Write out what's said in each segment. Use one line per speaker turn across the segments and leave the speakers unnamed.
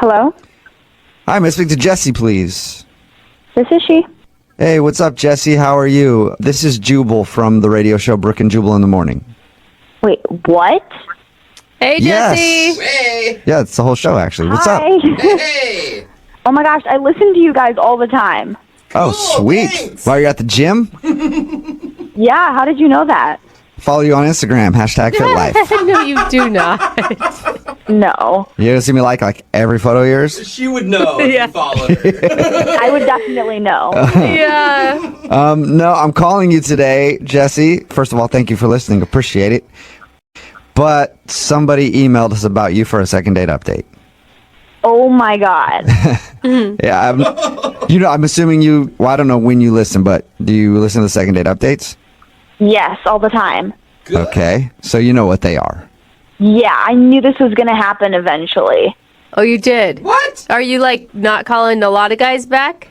Hello?
Hi, may I speak to Jesse, please?
This is she.
Hey, what's up, Jesse? How are you? This is Jubal from the radio show Brooke and Jubal in the Morning.
Wait, what?
Hey, Jesse.
Yes.
Hey!
Yeah, it's the whole show, actually. What's
Hi.
up?
Hey!
Oh my gosh, I listen to you guys all the time.
Oh, sweet.
Thanks.
While you're at the gym,
Yeah, how did you know that?
follow you on Instagram, #FitLife.
No, you do not.
No.
You ever see me like every photo of yours?
She would know if
Yeah.
you followed her.
I would definitely know.
Yeah.
No, I'm calling you today, Jesse. First of all, thank you for listening. Appreciate it. But somebody emailed us about you for a second date update.
Oh my god.
Yeah, I'm assuming well, I don't know when you listen, but do you listen to the second date updates?
Yes, all the time.
Good.
Okay, so you know what they are.
Yeah, I knew this was going to happen eventually.
Oh, you did?
What?
Are you, like, not calling a lot of guys back?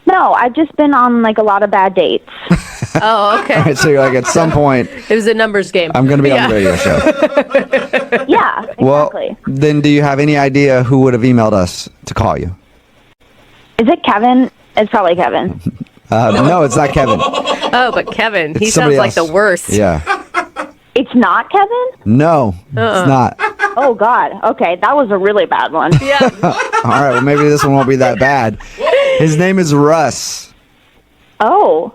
No, I've just been on like a lot of bad dates.
Oh, okay.
All right, so you're like, at some point,
It was a numbers game.
I'm going to be on the radio show.
Yeah, exactly.
Well, then do you have any idea who would have emailed us to call you?
Is it Kevin? It's probably Kevin.
No, it's not Kevin.
Oh, but Kevin, he
It's
sounds
somebody
like
else.
the worst.
Yeah.
It's not Kevin?
No, it's not.
Oh god. Okay, that was a really bad one.
Yeah.
All right, well, maybe this one won't be that bad. His name is Russ.
Oh.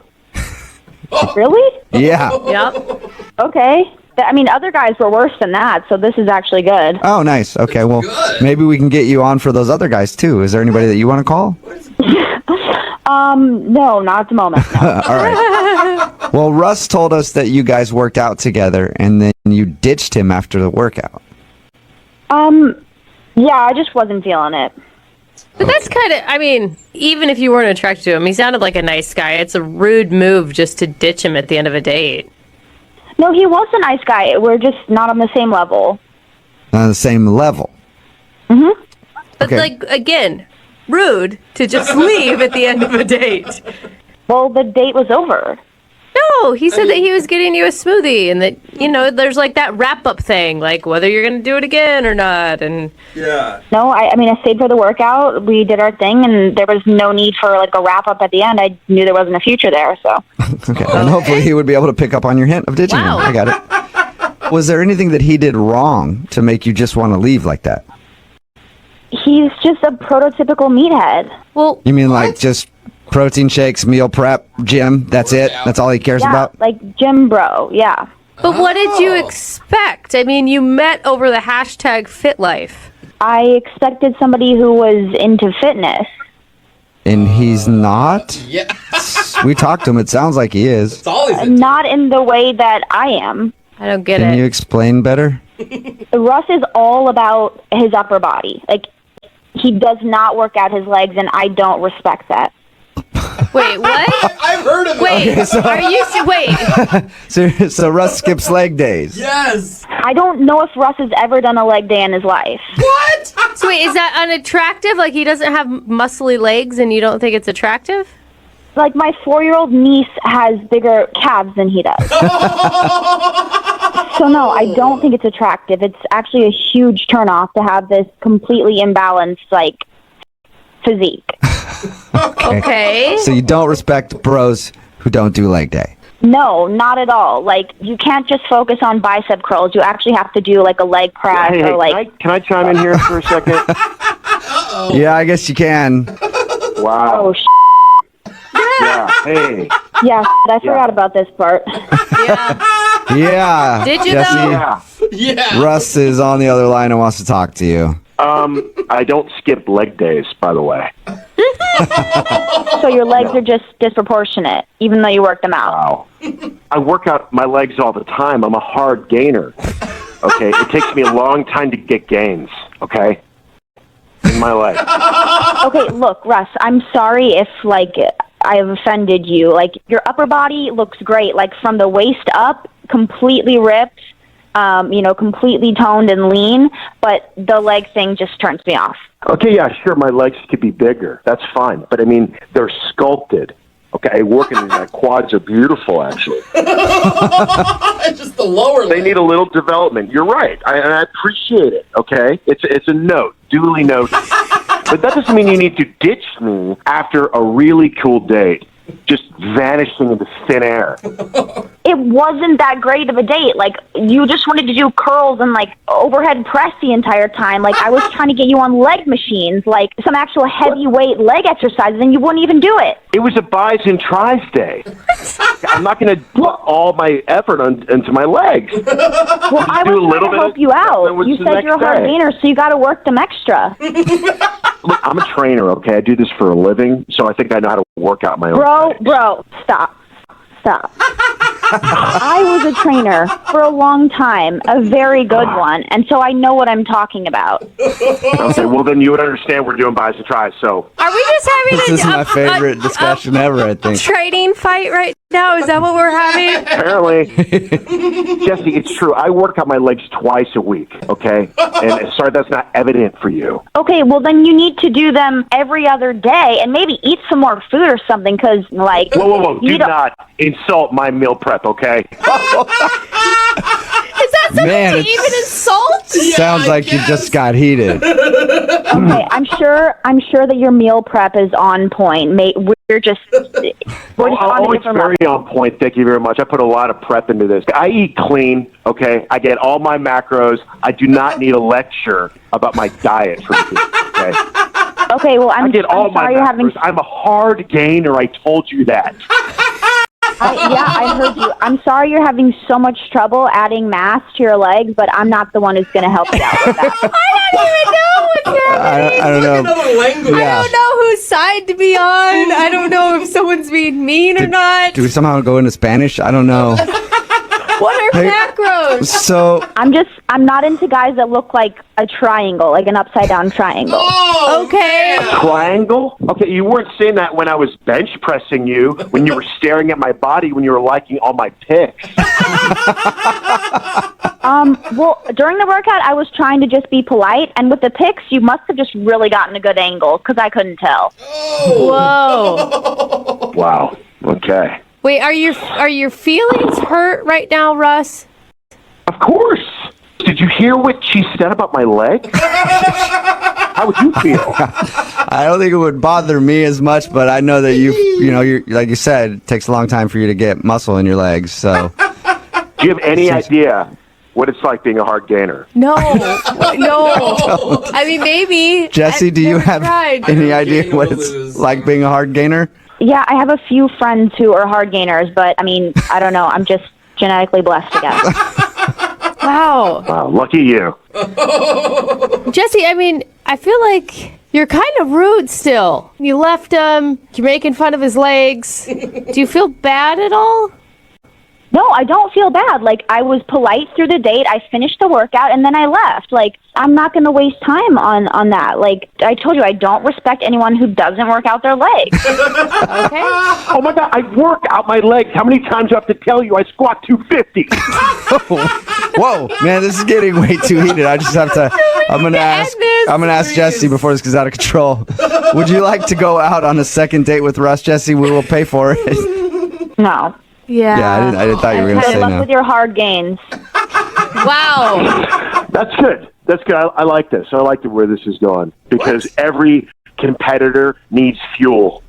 Really?
Yeah.
Yep.
Okay. I mean, other guys were worse than that, so this is actually good.
Oh, nice. Okay, well,
Good.
maybe we can get you on for those other guys, too. Is there anybody that you want to call?
No, not at the moment. No.
All right. Well, Russ told us that you guys worked out together, and then you ditched him after the workout.
Yeah, I just wasn't feeling it.
But that's kind of, I mean, even if you weren't attracted to him, he sounded like a nice guy. It's a rude move just to ditch him at the end of a date.
No, he was a nice guy. We're just not on the same level.
Not on the same level.
But,
Okay.
like, again, rude to just leave at the end of a date.
Well, the date was over.
No, he said that he was getting you a smoothie and that, you know, there's like that wrap-up thing, like whether you're going to do it again or not. And
Yeah.
No, I mean, I stayed for the workout. We did our thing, and there was no need for, like, a wrap-up at the end. I knew there wasn't a future there, so.
Okay, and hopefully he would be able to pick up on your hint of ditching
Wow.
him. I got it. Was there anything that he did wrong to make you just want to leave like that?
He's just a prototypical meathead.
well,
You mean like just protein shakes, meal prep, gym? That's it? That's all he cares
Yeah,
about?
like gym bro, yeah.
but what did you expect? I mean, you met over the hashtag FitLife.
I expected somebody who was into fitness.
And he's not?
Yeah.
We talked to him. It sounds like he is.
It's always a
Not in the way that I am.
I don't get
Can
it.
you explain better?
Russ is all about his upper body. Like, he does not work out his legs, and I don't respect that.
Wait, what?
I've heard of
Wait,
it.
are you, wait,
So Russ skips leg days.
Yes.
I don't know if Russ has ever done a leg day in his life.
What?
so wait, is that unattractive? Like he doesn't have muscly legs and you don't think it's attractive?
Like, my 4-year-old niece has bigger calves than he does. So, no, I don't think it's attractive. It's actually a huge turnoff to have this completely imbalanced, like, physique.
Okay.
So you don't respect bros who don't do leg day.
No, not at all. Like, you can't just focus on bicep curls. You actually have to do, like, a leg press
Hey,
or, like...
can I chime in here for a second?
Yeah, I guess you can.
Wow.
Oh,
Yeah. Hey.
yeah, I forgot about this part.
Yeah.
Yeah.
Did you,
Jesse,
though?
Yeah.
Yeah.
Russ is on the other line and wants to talk to you.
I don't skip leg days, by the way.
So your legs are just disproportionate, even though you work them out.
Wow. I work out my legs all the time. I'm a hard gainer. Okay? It takes me a long time to get gains. Okay? In my life.
Okay, look, Russ, I'm sorry if, like, I have offended you. Like, your upper body looks great. Like, from the waist up, completely ripped, completely toned and lean, but the leg thing just turns me off.
Okay, yeah, sure, my legs could be bigger. That's fine. But, I mean, they're sculpted. Okay, working my quads are beautiful, actually.
Just the lower
They
leg.
need a little development. You're right, and I appreciate it. Okay, it's a note, duly noted. But that doesn't mean you need to ditch me after a really cool date, just vanishing into thin air.
It wasn't that great of a date. Like, you just wanted to do curls and, like, overhead press the entire time. Like, I was trying to get you on leg machines, like some actual heavyweight leg exercises, and you wouldn't even do it.
It was a buys and tries day. I'm not going to put all my effort into my legs.
Well, I
do a
was
little
trying to
bit
help
of
you
stuff,
out.
and what's
You
the
said
next
you're a hard
day?
gainer, so you got to work them extra.
Look, I'm a trainer, okay? I do this for a living, so I think I know how to work out my own legs.
Bro, stop. I was a trainer for a long time, a very good one, and so I know what I'm talking about.
Okay, well, then you would understand we're doing buys and tries, so...
Are we just having
This is my favorite discussion ever, I think.
trading fight right now? Is that what we're having?
Apparently, Jesse, it's true. I work out my legs twice a week, okay? And sorry that's not evident for you.
Okay, well, then you need to do them every other day and maybe eat some more food or something, because, like...
Whoa.
you
Do
don't-
not insult my meal prep, okay?
Is that something
Man,
to
it's-
even insult?
Sounds like you just got heated.
Okay, I'm sure that your meal prep is on point. We're just on a
It's
different level.
very on point. Thank you very much. I put a lot of prep into this. I eat clean, okay? I get all my macros. I do not need a lecture about my diet from you, okay?
Okay, well,
I
I'm
get all my
sorry you're having...
macros. I'm a hard gainer. I told you that.
Yeah, I heard you. I'm sorry you're having so much trouble adding mass to your legs, but I'm not the one who's going to help you out with that.
I don't know.
Another language.
Yeah.
I don't know whose side to be on. I don't know if someone's being mean or not.
Do we somehow go into Spanish? I don't know.
What are
Hey.
macros?
So,
I'm not into guys that look like a triangle, like an upside down triangle.
Oh,
Okay.
Triangle? Okay, you weren't saying that when I was bench pressing you, when you were staring at my body, when you were liking all my pics.
Well, during the workout, I was trying to just be polite, and with the pics, you must have just really gotten a good angle, because I couldn't tell.
Whoa.
Wow. Okay.
Wait, are your feelings hurt right now, Russ?
Of course. Did you hear what she said about my leg? How would you feel?
I don't think it would bother me as much, but I know that you're like you said, it takes a long time for you to get muscle in your legs. So,
Do you have any idea what it's like being a hard gainer?
No. I mean, maybe.
Jesse,
I've
do you
never
have
tried.
any
Gain
idea
or
what it's
lose.
like being a hard gainer?
Yeah, I have a few friends who are hard gainers, but, I mean, I don't know. I'm just genetically blessed, I guess.
Wow.
Wow, lucky you.
Jesse, I mean, I feel like you're kind of rude still. You left him. You're making fun of his legs. Do you feel bad at all?
No, I don't feel bad. Like, I was polite through the date. I finished the workout, and then I left. Like, I'm not going to waste time on that. Like, I told you, I don't respect anyone who doesn't work out their legs.
Okay.
Oh my God, I work out my legs. How many times do I have to tell you I squat 250?
Whoa, man, this is getting way too heated. I just have to. I'm gonna ask Jesse before this goes out of control. Would you like to go out on a second date with Russ, Jesse? We will pay for it.
No.
Yeah.
Yeah, I thought you were gonna
Good
say
luck
no.
with your hard gains.
Wow.
That's good. That's good. I like this. I like where this is going because every competitor needs fuel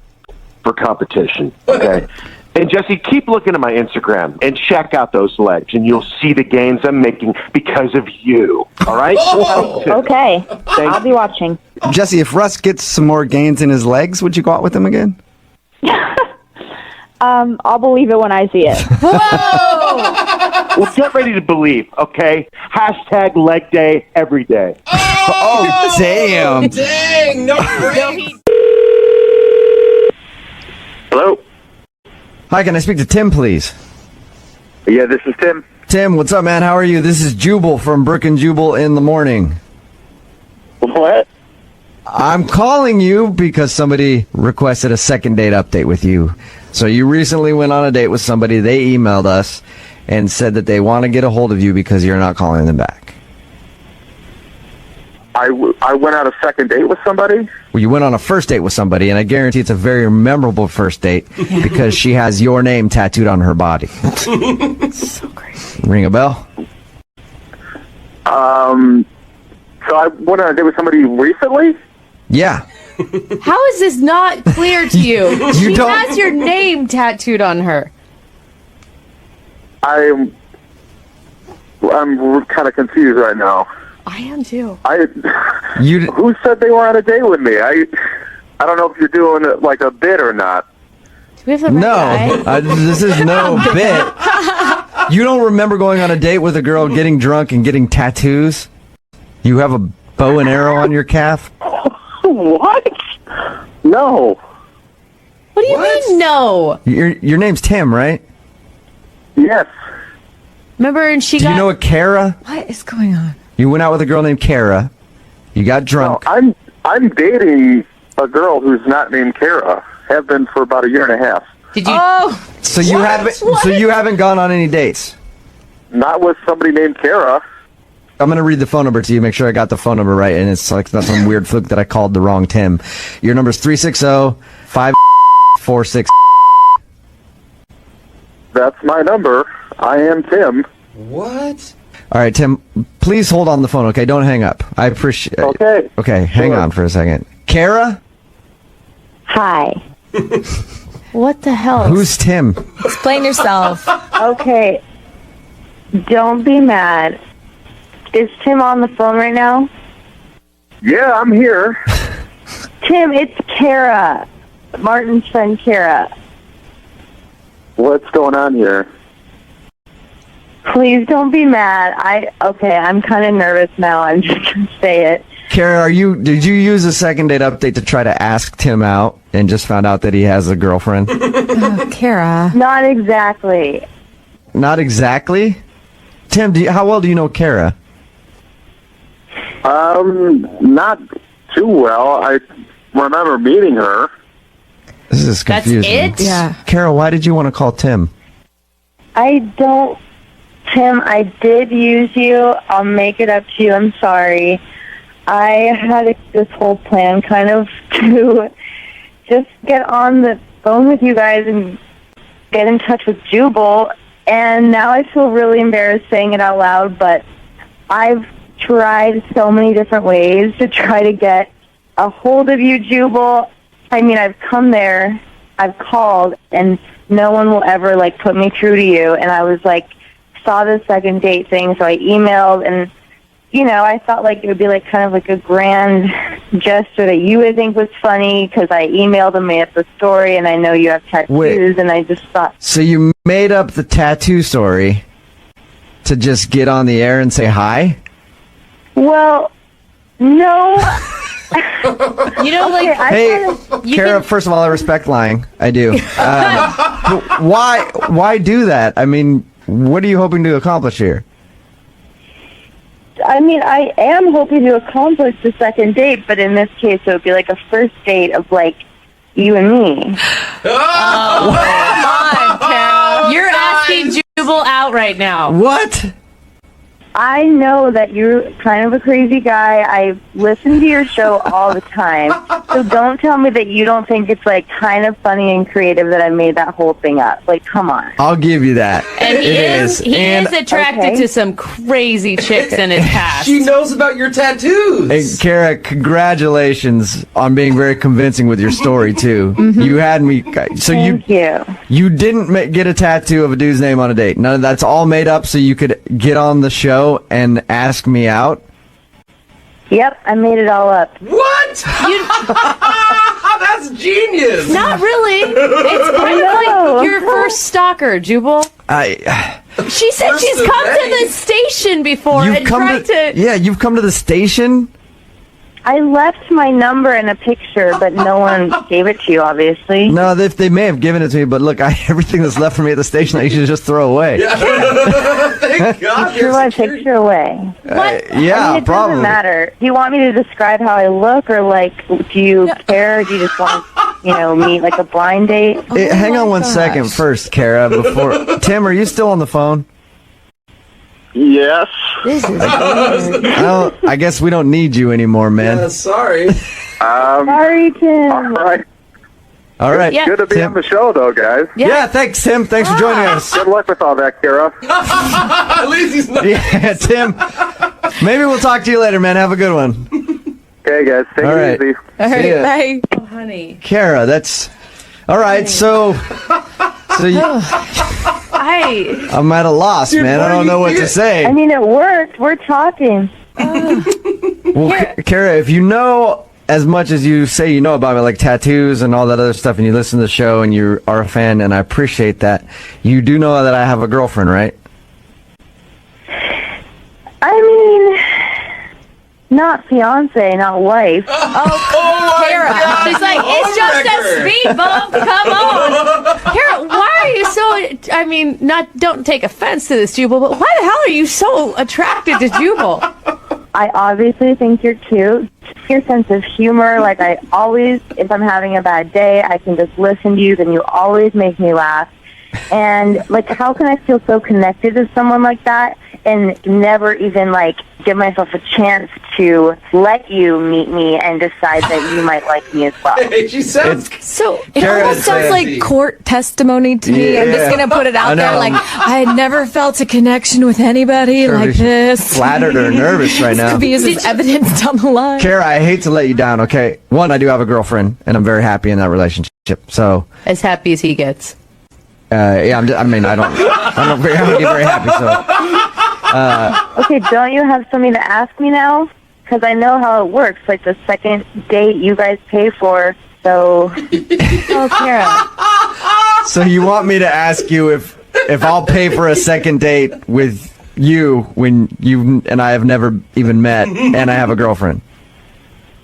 for competition. Okay. And Jesse, keep looking at my Instagram and check out those legs, and you'll see the gains I'm making because of you. All right?
Okay. I'll be watching.
Jesse, if Russ gets some more gains in his legs, would you go out with him again?
I'll believe it when I see it.
Well, get ready to believe, okay? Hashtag leg day every day.
Oh, damn.
Dang, no break.
Hello?
Hi, can I speak to Tim, please?
Yeah, this is Tim.
Tim, what's up, man? How are you? This is Jubal from Brooke and Jubal in the morning.
What?
I'm calling you because somebody requested a second date update with you. So you recently went on a date with somebody. They emailed us and said that they want to get a hold of you because you're not calling them back.
I went on a second date with somebody.
Well, you went on a first date with somebody, and I guarantee it's a very memorable first date because she has your name tattooed on her body.
So crazy.
Ring a bell?
So I went on a date with somebody recently.
Yeah.
How is this not clear to you? She has your name tattooed on her.
I'm kind of confused right now.
I am too.
Who said they were on a date with me? I don't know if you're doing like a bit or not.
Do we have the right guy?
This is no bit. You don't remember going on a date with a girl, getting drunk, and getting tattoos? You have a bow and arrow on your calf?
What? No.
What do you mean, no?
Your name's Tim, right?
Yes.
Remember, and she
Do you know a Kara?
What is going on?
You went out with a girl named Kara. You got drunk.
No, I'm dating a girl who's not named Kara. Have been for about a year and a half.
Did you?
So you haven't. So you haven't gone on any dates.
Not with somebody named Kara.
I'm gonna read the phone number to you. Make sure I got the phone number right, and it's like not some weird fluke that I called the wrong Tim. Your number's 360-546.
That's my number. I am Tim.
What?
All right, Tim. Please hold on the phone. Okay, don't hang up. I appreciate.
Okay.
Okay, hang on for a second. Kara,
Hi.
What the hell?
who's Tim?
Explain yourself.
Okay. Don't be mad. Is Tim on the phone right now?
Yeah, I'm here.
Tim, it's Kara. Martin's friend Kara.
What's going on here?
Please don't be mad. I'm kind of nervous now. I'm just going to say it.
Kara, did you use a second date update to try to ask Tim out and just found out that he has a girlfriend?
Kara.
Not exactly.
Not exactly. Tim, how well do you know Kara?
Not too well. I remember meeting her.
This is confusing.
That's it?
Yeah.
Kara, why did you want to call Tim?
Tim, I did use you. I'll make it up to you. I'm sorry. I had this whole plan kind of to just get on the phone with you guys and get in touch with Jubal. And now I feel really embarrassed saying it out loud, but I've tried so many different ways to try to get a hold of you, Jubal. I mean, I've come there, I've called, and no one will ever, put me through to you. And I was, saw the second date thing, so I emailed, and, I thought, it would be, kind of a grand gesture that you would think was funny, because I emailed and made up the story, and I know you have tattoos, and I just thought...
So you made up the tattoo story to just get on the air and say hi?
Well, no...
Hey, Kara, first of all, I respect lying. I do. Why do that? I mean, what are you hoping to accomplish here?
I mean, I am hoping to accomplish the second date, but in this case, it would be a first date of, you and me.
Come on, Kara. You're asking Jubal out right now.
What?
I know that you're kind of a crazy guy. I listen to your show all the time. So don't tell me that you don't think it's kind of funny and creative that I made that whole thing up. Come on.
I'll give you that.
And he is
And
attracted to some crazy chicks in his past.
She knows about your tattoos.
Hey, Kara, congratulations on being very convincing with your story too. You had me. So
Thank you.
you didn't get a tattoo of a dude's name on a date. None of that's all made up so you could get on the show and ask me out.
Yep, I made it all up.
What? That's genius.
Not really. It's kind of like your first stalker, Jubal. She said
First
she's
of
come to
many.
the station before
You've
and
come
tried to...
Yeah, you've come to the station.
I left my number in a picture, but no one gave it to you, obviously.
No, they may have given it to me, but look, everything that's left for me at the station, I should just throw away.
Thank God.
Threw my picture away.
Yeah,
I mean, it
probably.
doesn't matter. Do you want me to describe how I look, or do you care? Do you just want to, meet a blind date?
Hang on one second first, Kara. Before Tim, are you still on the phone?
Yes.
This is weird.
Well, I guess we don't need you anymore, man.
Sorry.
Sorry, Tim.
All right.
All right.
Yeah.
Good to be
Tim.
on the show, though, guys.
Yeah, thanks, Tim. Thanks for joining us.
Good luck with all that, Kara.
At least he's not.
Yeah, Tim. Maybe we'll talk to you later, man. Have a good one.
Okay, guys. Take
All
it
right.
easy.
All
See
right,
ya.
bye.
Oh, honey.
Kara, that's all right. So I'm at a loss, man. I don't know what to say.
I mean, it worked. We're talking.
Well, Kara, if you know as much as you say you know about me, like tattoos and all that other stuff, and you listen to the show and you are a fan, and I appreciate that, you do know that I have a girlfriend, right?
I mean, not fiance, not wife.
Kara. She's like, it's just a speed bump. Come on. Kara, why are you so, I mean, don't take offense to this, Jubal, but why the hell are you so attracted to Jubal?
I obviously think you're cute. Your sense of humor, like I always, if I'm having a bad day, I can just listen to you, then you always make me laugh. And, like, how can I feel so connected to someone like that and never even, like, give myself a chance to let you meet me and decide that you might like me as well?
Hey, she sounds.
So it
Kara,
almost
it's
sounds
fancy.
like court testimony to me. I'm just
Yeah.
going to put it
I
out there.
know.
Like, I had never felt a connection with anybody like this.
Flattered or nervous right now.
Could be used as evidence down the line.
Kara, I hate to let you down, okay? One, I do have a girlfriend, and I'm very happy in that relationship. So,
As happy as he gets.
yeah, I don't get very happy, so.
Okay, don't you have something to ask me now? Because I know how it works. Like, the second date you guys pay for, so...
Oh, Kara.
So you want me to ask you if I'll pay for a second date with you when you and I have never even met, and I have a girlfriend?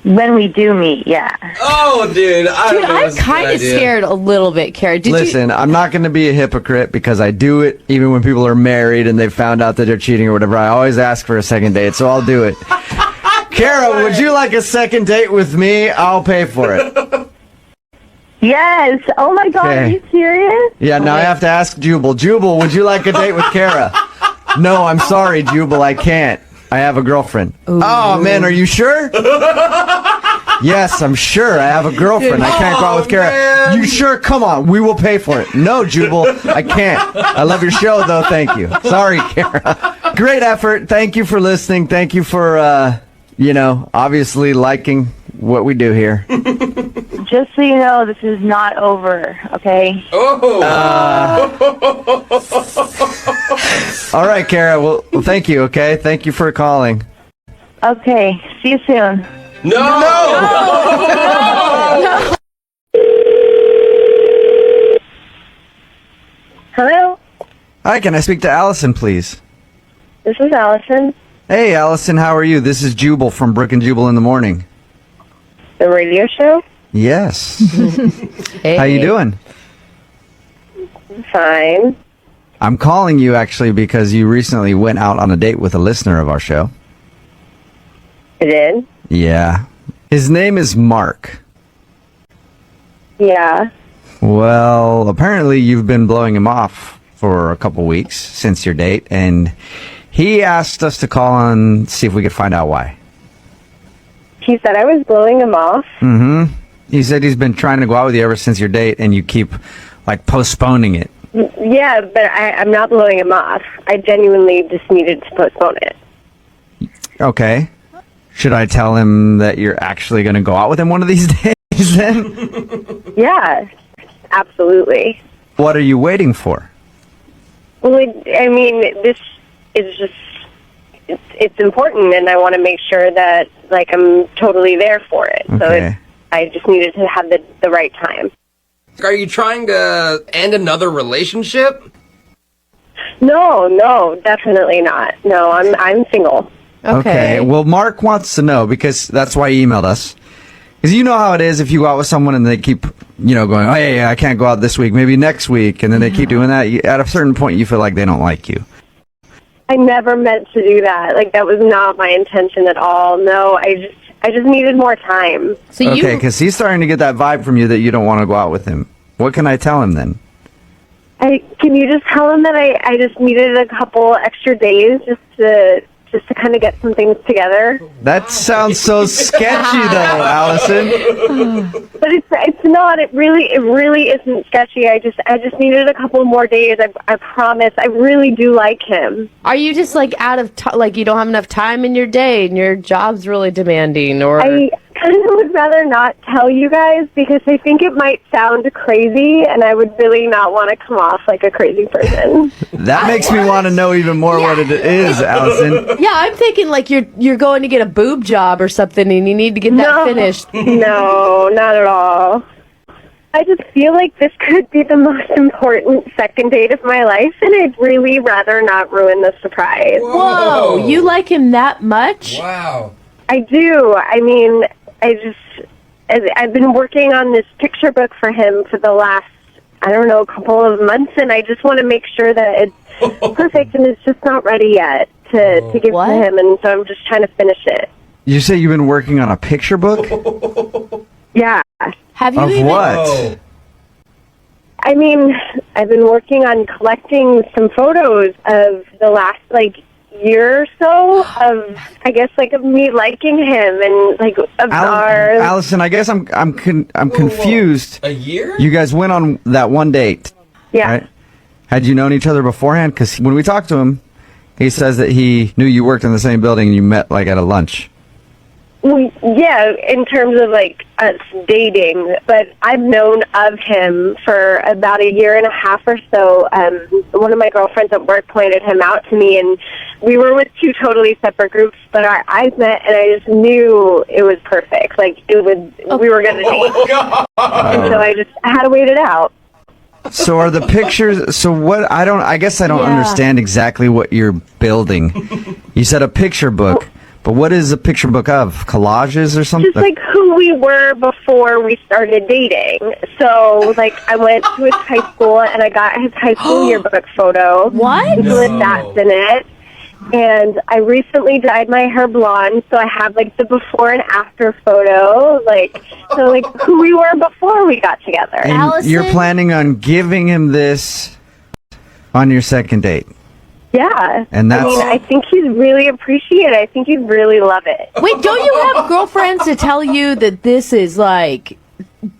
When we do meet, yeah.
Oh, dude. I don't
Dude,
know.
I'm
That's a good
kind of
idea.
scared a little bit, Kara.
Listen, I'm not going to be a hypocrite because I do it even when people are married and they found out that they're cheating or whatever. I always ask for a second date, so I'll do it. Kara, would you like a second date with me? I'll pay for it.
Yes. Oh, my God. Are
Okay.
you serious?
Yeah, now I have to ask Jubal. Jubal, would you like a date with Kara? No, I'm sorry, Jubal, I can't. I have a girlfriend. Oh, man, are you sure? Yes, I'm sure. I have a girlfriend. I can't go out with Kara.
man.
You sure? Come on, we will pay for it. No, Jubal, I can't. I love your show, though. Thank you. Sorry, Kara. Great effort. Thank you for listening. Thank you for, obviously liking what we do here.
Just so you know, this is not over, okay?
Oh.
All right, Kara. Well, thank you, okay? Thank you for calling.
Okay. See you soon.
No.
Hello?
Hi, can I speak to Allison, please?
This is Allison,
Hey, Allison, how are you? This is Jubal from Brooke and Jubal in the Morning.
the radio show.
Yes.
Hey.
How you doing?
Fine.
I'm calling you actually because you recently went out on a date with a listener of our show.
I did?
Yeah. His name is Mark.
Yeah.
Well, apparently you've been blowing him off for a couple weeks since your date, and he asked us to call and see if we could find out why.
He said I was blowing him off.
Mm-hmm. He said he's been trying to go out with you ever since your date, and you keep, postponing it.
Yeah, but I'm not blowing him off. I genuinely just needed to postpone it.
Okay. Should I tell him that you're actually going to go out with him one of these days then?
Yeah, absolutely.
What are you waiting for?
Well, I mean, this is just, it's important, and I want to make sure that, I'm totally there for it.
Okay.
So I just needed to have the right time.
Are you trying to end another relationship?
No, definitely not. No, I'm single.
Okay.
Well, Mark wants to know because that's why he emailed us. Because you know how it is if you go out with someone and they keep, going, oh, yeah, I can't go out this week, maybe next week. And then they keep doing that. At a certain point, you feel like they don't like you.
I never meant to do that. That was not my intention at all. No, I just needed more time.
So
Okay, because he's starting to get that vibe from you that you don't want to go out with him. What can I tell him then?
Can you just tell him that I just needed a couple extra days just to kind of get some things together?
That sounds so sketchy, though, Allison.
But it's not. It really isn't sketchy. I just needed a couple more days. I promise. I really do like him.
Are you just like out of time? Like you don't have enough time in your day, and your job's really demanding, or?
I kind of would rather not tell you guys because I think it might sound crazy, and I would really not want to come off like a crazy person.
That makes me want to know even more what it is, Allison.
Yeah, I'm thinking like you're going to get a boob job or something, and you need to get that finished.
No, not at all. I just feel like this could be the most important second date of my life, and I'd really rather not ruin the surprise.
Whoa, you like him that much?
Wow.
I do. I mean, I've been working on this picture book for him for the last, couple of months, and I just want to make sure that it's perfect, and it's just not ready yet to give to him, and so I'm just trying to finish it.
You say you've been working on a picture book?
Yeah.
Have you
Of what?
I mean, I've been working on collecting some photos of the last, year or so of, I guess, of me liking him and, of our...
Allison, I guess I'm confused.
A year?
You guys went on that one date.
Yeah.
Right? Had you known each other beforehand? Because when we talked to him, he says that he knew you worked in the same building and you met, at a lunch.
Yeah, in terms of us dating, but I've known of him for about a year and a half or so. One of my girlfriends at work pointed him out to me, and we were with two totally separate groups, but our eyes met, and I just knew it was perfect. We were going to date. And so I had to wait it out.
So are the pictures? So what? I guess I don't understand exactly what you're building. You said a picture book. But what is a picture book of? Collages or something?
Just who we were before we started dating. So, I went to his high school and I got his high school yearbook photo.
What?
With that's in it. And I recently dyed my hair blonde, so I have the before and after photo. Who we were before we got together.
And
Allison?
you're planning on giving him this on your second date?
Yeah.
And that's...
I think he'd really appreciate it. I think he'd really love it.
Wait, don't you have girlfriends to tell you that this is,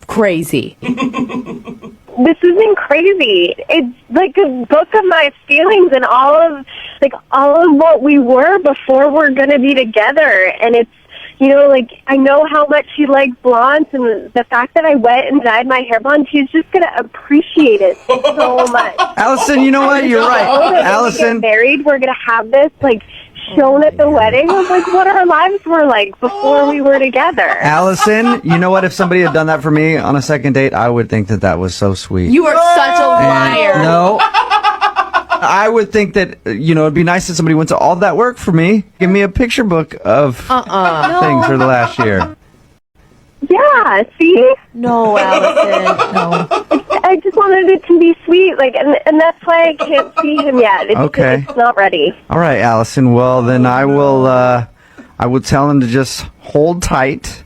crazy?
This isn't crazy. It's a book of my feelings and all of what we were before we're going to be together. And it's, I know how much he likes blondes, and the fact that I went and dyed my hair blonde, he's just going to appreciate it so much.
Allison, you know what? You're right. Allison.
When we get married, we're going to have this, shown at the wedding of, what our lives were like before we were together.
Allison, you know what? If somebody had done that for me on a second date, I would think that was so sweet.
You are such a liar.
No. I would think that, it'd be nice if somebody went to all that work for me. Give me a picture book of things for the last year.
Yeah, see?
No, Allison. No.
I just wanted it to be sweet, and that's why I can't see him yet. It's not ready.
All right, Allison. Well, then I will tell him to just hold tight,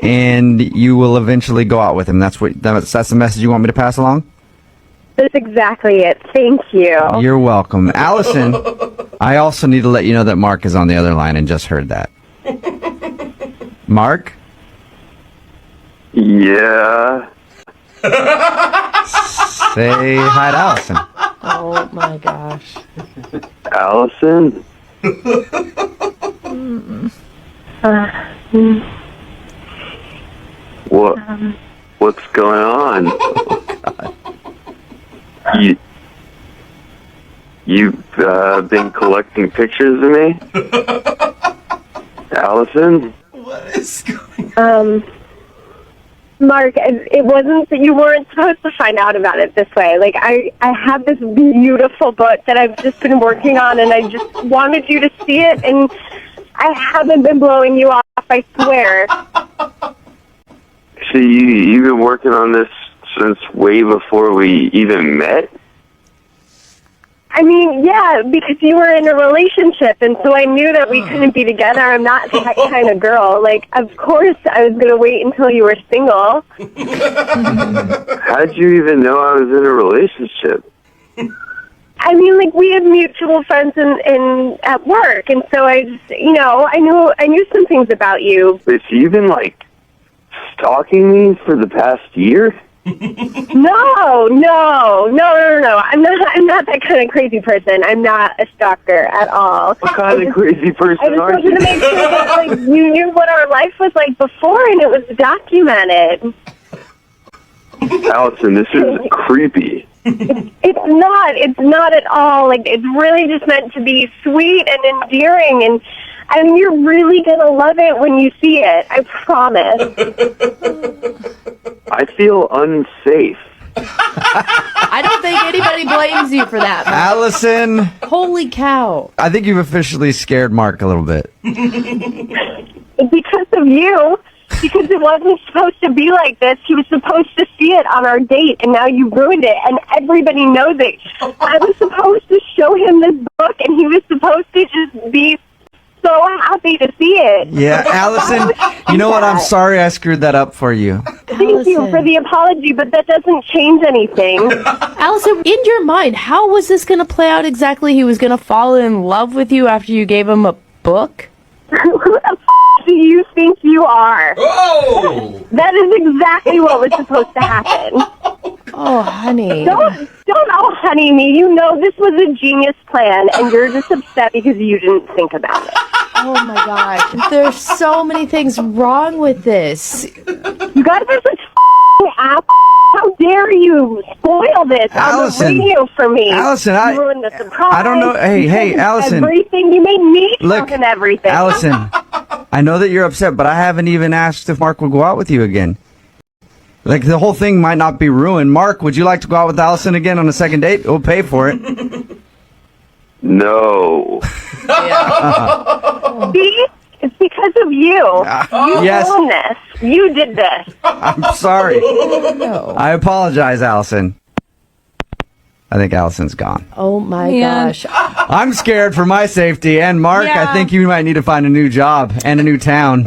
and you will eventually go out with him. That's the message you want me to pass along?
That's exactly it. Thank you.
You're welcome. Allison, I also need to let you know that Mark is on the other line and just heard that. Mark?
Yeah.
Say hi to Allison.
Oh, my gosh.
Allison? What's going on?
Oh, God.
You've been collecting pictures of me? Allison?
What is going on?
Mark, it wasn't that you weren't supposed to find out about it this way. I have this beautiful book that I've just been working on, and I just wanted you to see it, and I haven't been blowing you off, I swear.
So you've been working on this since way before we even met?
I mean, yeah, because you were in a relationship, and so I knew that we couldn't be together. I'm not that kind of girl. Like, of course, I was going to wait until you were single.
How did you even know I was in a relationship?
I mean, like, we had mutual friends in at work, and so I just, I knew some things about you.
Is you been, like, stalking me for the past year?
No. I'm not that kind of crazy person. I'm not a stalker at all.
What kind of crazy person
I just
are
wanted
you?
to make sure that like you knew what our life was like before, and it was documented.
Allison, this is creepy.
It's not at all. Like, it's really just meant to be sweet and endearing, and I mean, you're really gonna love it when you see it. I promise.
I feel unsafe.
I don't think anybody blames you for that, Mark.
Allison,
Holy cow.
I think you've officially scared Mark a little bit.
Because of you. Because it wasn't supposed to be like this. He was supposed to see it on our date, and now you ruined it, and everybody knows it. I was supposed to show him this book, and he was supposed to just be so happy to see it.
Yeah, Allison, you know what? I'm sorry I screwed that up for you.
Thank you for the apology, but that doesn't change anything.
Allison, in your mind, how was this going to play out exactly? He was going to fall in love with you after you gave him a book?
Who the do you think you are?
Oh!
That is exactly what was supposed to happen.
Oh, honey.
Don't honey me. You know this was a genius plan, and you're just upset because you didn't think about it.
Oh, my gosh. There's so many things wrong with this.
You guys are such ass. How dare you spoil this
Allison,
on the radio for me?
Allison,
you ruined the surprise.
I don't know. Hey, Allison.
Everything. You made me
Look,
and everything.
Allison, I know that you're upset, but I haven't even asked if Mark would go out with you again. Like, the whole thing might not be ruined. Mark, would you like to go out with Allison again on a second date? We'll pay for it.
No.
See? It's because of you. You
yes.
ruined this. You did this.
I'm sorry. I apologize, Allison. I think Allison's gone.
Oh, my
Man.
gosh.
I'm scared for my safety. And Mark, I think you might need to find a new job and a new town.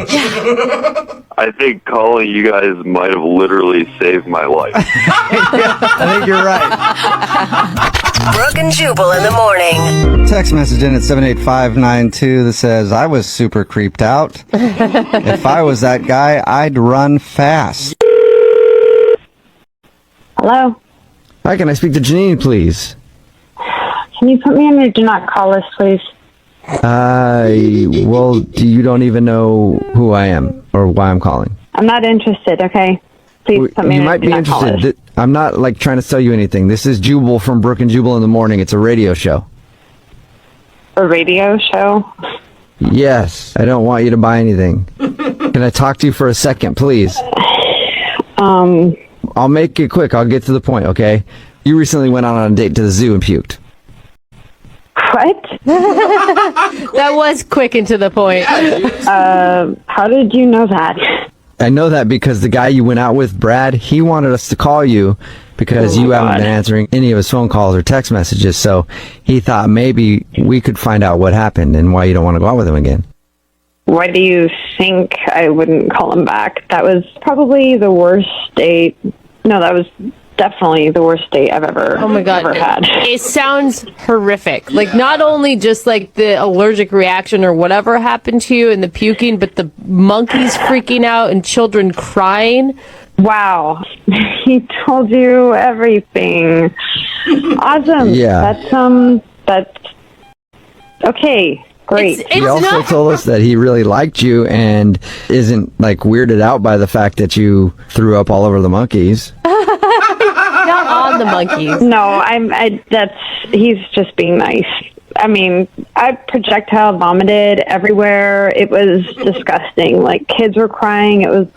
I think calling you guys might have literally saved my life.
I think you're right.
Brooke and Jubal in the morning.
Text message in at 78592 that says, I was super creeped out. If I was that guy, I'd run fast.
Hello?
Hi, can I speak to Janine, please?
Can you put me on your do not call list, please?
Well, you don't even know who I am or why I'm calling.
I'm not interested, okay? Please put me
You
on
might
your do
be
not call
interested.
list.
I'm not trying to sell you anything. This is Jubal from Brooke and Jubal in the morning. It's a radio show.
A radio show?
Yes. I don't want you to buy anything. Can I talk to you for a second, please? I'll make it quick. I'll get to the point, okay? You recently went out on a date to the zoo and puked.
What?
That was quick and to the point.
How did you know that?
I know that because the guy you went out with, Brad, he wanted us to call you because you haven't been answering any of his phone calls or text messages. So he thought maybe we could find out what happened and why you don't want to go out with him again.
Why do you think I wouldn't call him back? That was probably the worst date. No, that was definitely the worst date I've ever,
Oh my God.
ever had.
It sounds horrific. Like, not only just like the allergic reaction or whatever happened to you and the puking, but the monkeys freaking out and children crying.
Wow. He told you everything. Awesome.
Yeah.
That's okay. Great.
It's
He also
not,
told us that he really liked you and isn't weirded out by the fact that you threw up all over the monkeys.
not on the monkeys.
No, he's just being nice. I mean, I projectile vomited everywhere. It was disgusting. Like, kids were crying. It was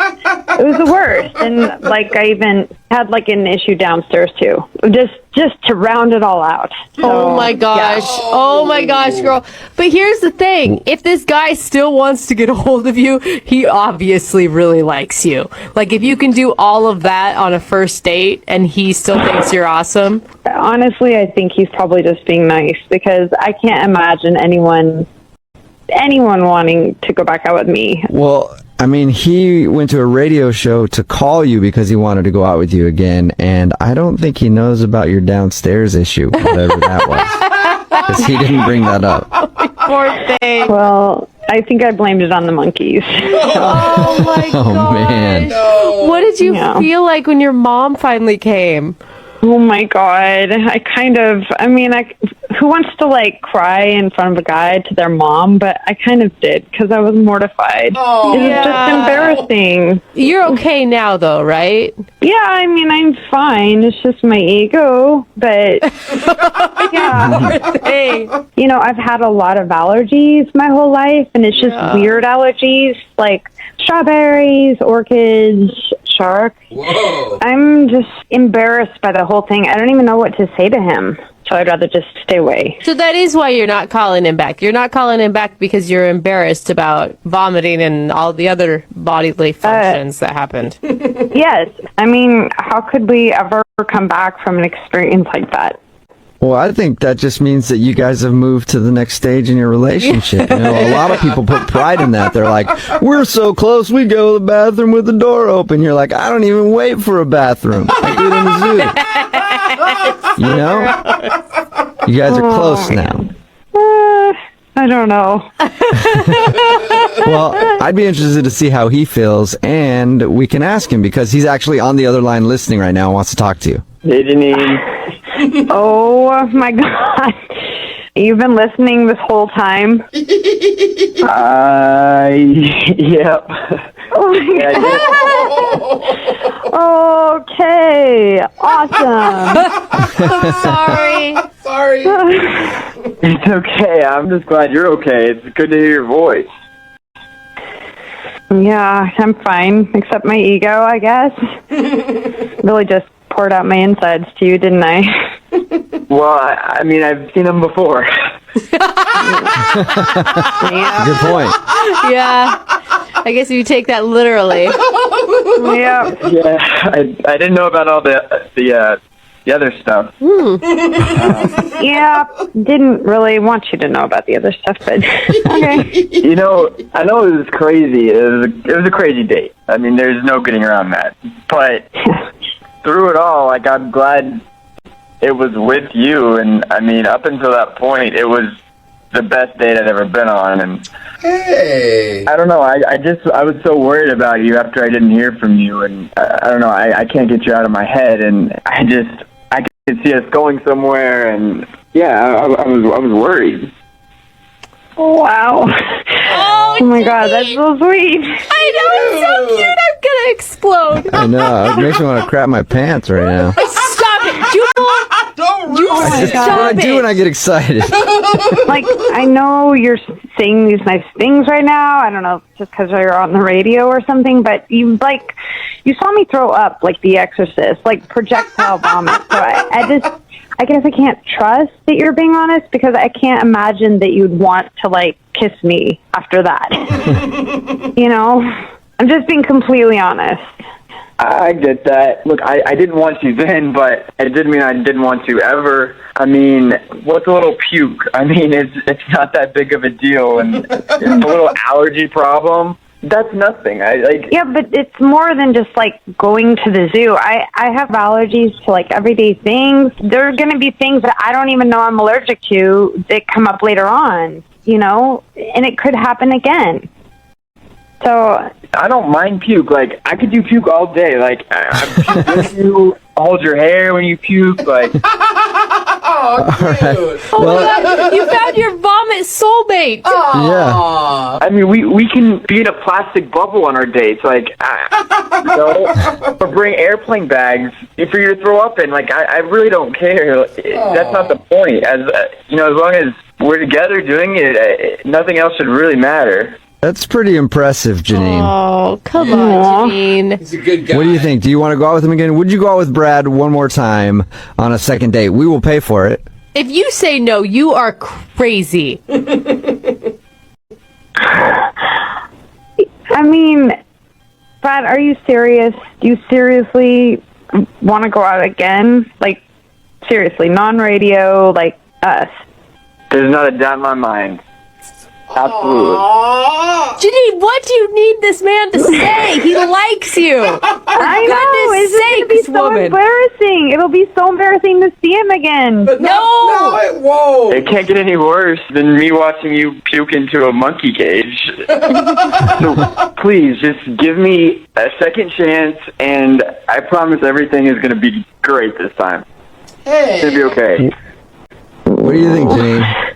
It was the worst. And like I even had like an issue downstairs too. Just to round it all out. So,
oh my gosh.
yeah.
Oh my gosh, girl. But here's the thing. If this guy still wants to get a hold of you, he obviously really likes you. Like if you can do all of that on a first date and he still thinks you're awesome.
Honestly, I think he's probably just being nice because I can't imagine anyone wanting to go back out with me.
Well, I mean, he went to a radio show to call you because he wanted to go out with you again, and I don't think he knows about your downstairs issue, whatever that was, because he didn't bring that up.
Poor thing.
Well, I think I blamed it on the monkeys.
Oh my gosh.
Oh, man.
What did you feel like when your mom finally came?
Oh my God. Who wants to like cry in front of a guy to their mom? But I kind of did because I was mortified.
Oh,
it was just embarrassing.
You're okay now though, right?
Yeah, I'm fine. It's just my ego. But yeah. You know, I've had a lot of allergies my whole life, and it's just weird allergies like strawberries, orchids, shark.
Whoa.
I'm just embarrassed by the whole thing. I don't even know what to say to him. So I'd rather just stay away.
So that is why you're not calling him back. You're not calling him back because you're embarrassed about vomiting and all the other bodily functions that happened.
Yes. I mean, how could we ever come back from an experience like that?
Well, I think that just means that you guys have moved to the next stage in your relationship. You know, a lot of people put pride in that. They're like, we're so close, we go to the bathroom with the door open. You're like, I don't even wait for a bathroom. I do it in the zoo. You know? You guys are close now.
I don't know.
Well, I'd be interested to see how he feels, and we can ask him because he's actually on the other line listening right now and wants to talk to you.
Hey, Janine.
Oh my God. You've been listening this whole time?
Yep.
Oh my God. Okay. Awesome.
I'm sorry.
It's okay. I'm just glad you're okay. It's good to hear your voice.
Yeah, I'm fine, except my ego, I guess. Really just poured out my insides to you, didn't I?
Well, I mean, I've seen them before.
Yeah.
Good point.
Yeah. I guess if you take that literally.
Yeah.
Yeah, I didn't know about all the other stuff.
Yeah, didn't really want you to know about the other stuff, but okay.
You know, I know it was crazy. It was a crazy date. I mean, there's no getting around that. But through it all, like, I'm glad it was with you. And I mean, up until that point, it was the best date I'd ever been on. And
Hey.
I don't know. I was so worried about you after I didn't hear from you, and I don't know. I can't get you out of my head, and I could see us going somewhere, and yeah, I was worried.
Wow. Oh my God, that's so sweet.
I know, it's so cute. I'm gonna explode.
I know. It makes me want to crap my pants right now.
Stop it, Jubal.
Don't
You
ruin
That's
stop
what I do
it.
when I get excited.
Like, I know you're saying these nice things right now. I don't know, just because you're on the radio or something, but you saw me throw up like The Exorcist, like projectile vomit. So I guess I can't trust that you're being honest because I can't imagine that you'd want to like kiss me after that. You know, I'm just being completely honest.
I get that. Look, I didn't want you then, but it didn't mean I didn't want you ever. I mean, what's a little puke? I mean, it's not that big of a deal, and it's a little allergy problem. That's nothing.
Yeah, but it's more than just like going to the zoo. I have allergies to like everyday things. There are going to be things that I don't even know I'm allergic to that come up later on, you know, and it could happen again. So
I don't mind puke. Like, I could do puke all day. Like, I puke with you, hold your hair when you puke. Like,
Oh, cute.
Well, you found your vomit soulmate.
Yeah.
I mean, we can be in a plastic bubble on our dates. Like, you know, or bring airplane bags for you to throw up in. Like, I really don't care. That's not the point. As you know, as long as we're together doing it, nothing else should really matter.
That's pretty impressive, Janine.
Oh, come on, Janine.
He's a good guy.
What do you think? Do you want to go out with him again? Would you go out with Brad one more time on a second date? We will pay for it.
If you say no, you are crazy.
I mean, Brad, are you serious? Do you seriously want to go out again? Like, seriously, non-radio, like us.
There's not a doubt in my mind. Absolutely.
Janine, what do you need this man to say? He likes you.
I know. It's going to be so embarrassing. It'll be so embarrassing to see him again.
Whoa.
It can't get any worse than me watching you puke into a monkey cage. So please, just give me a second chance, and I promise everything is going to be great this time.
Hey.
It's going to be okay.
What do you think, Janine?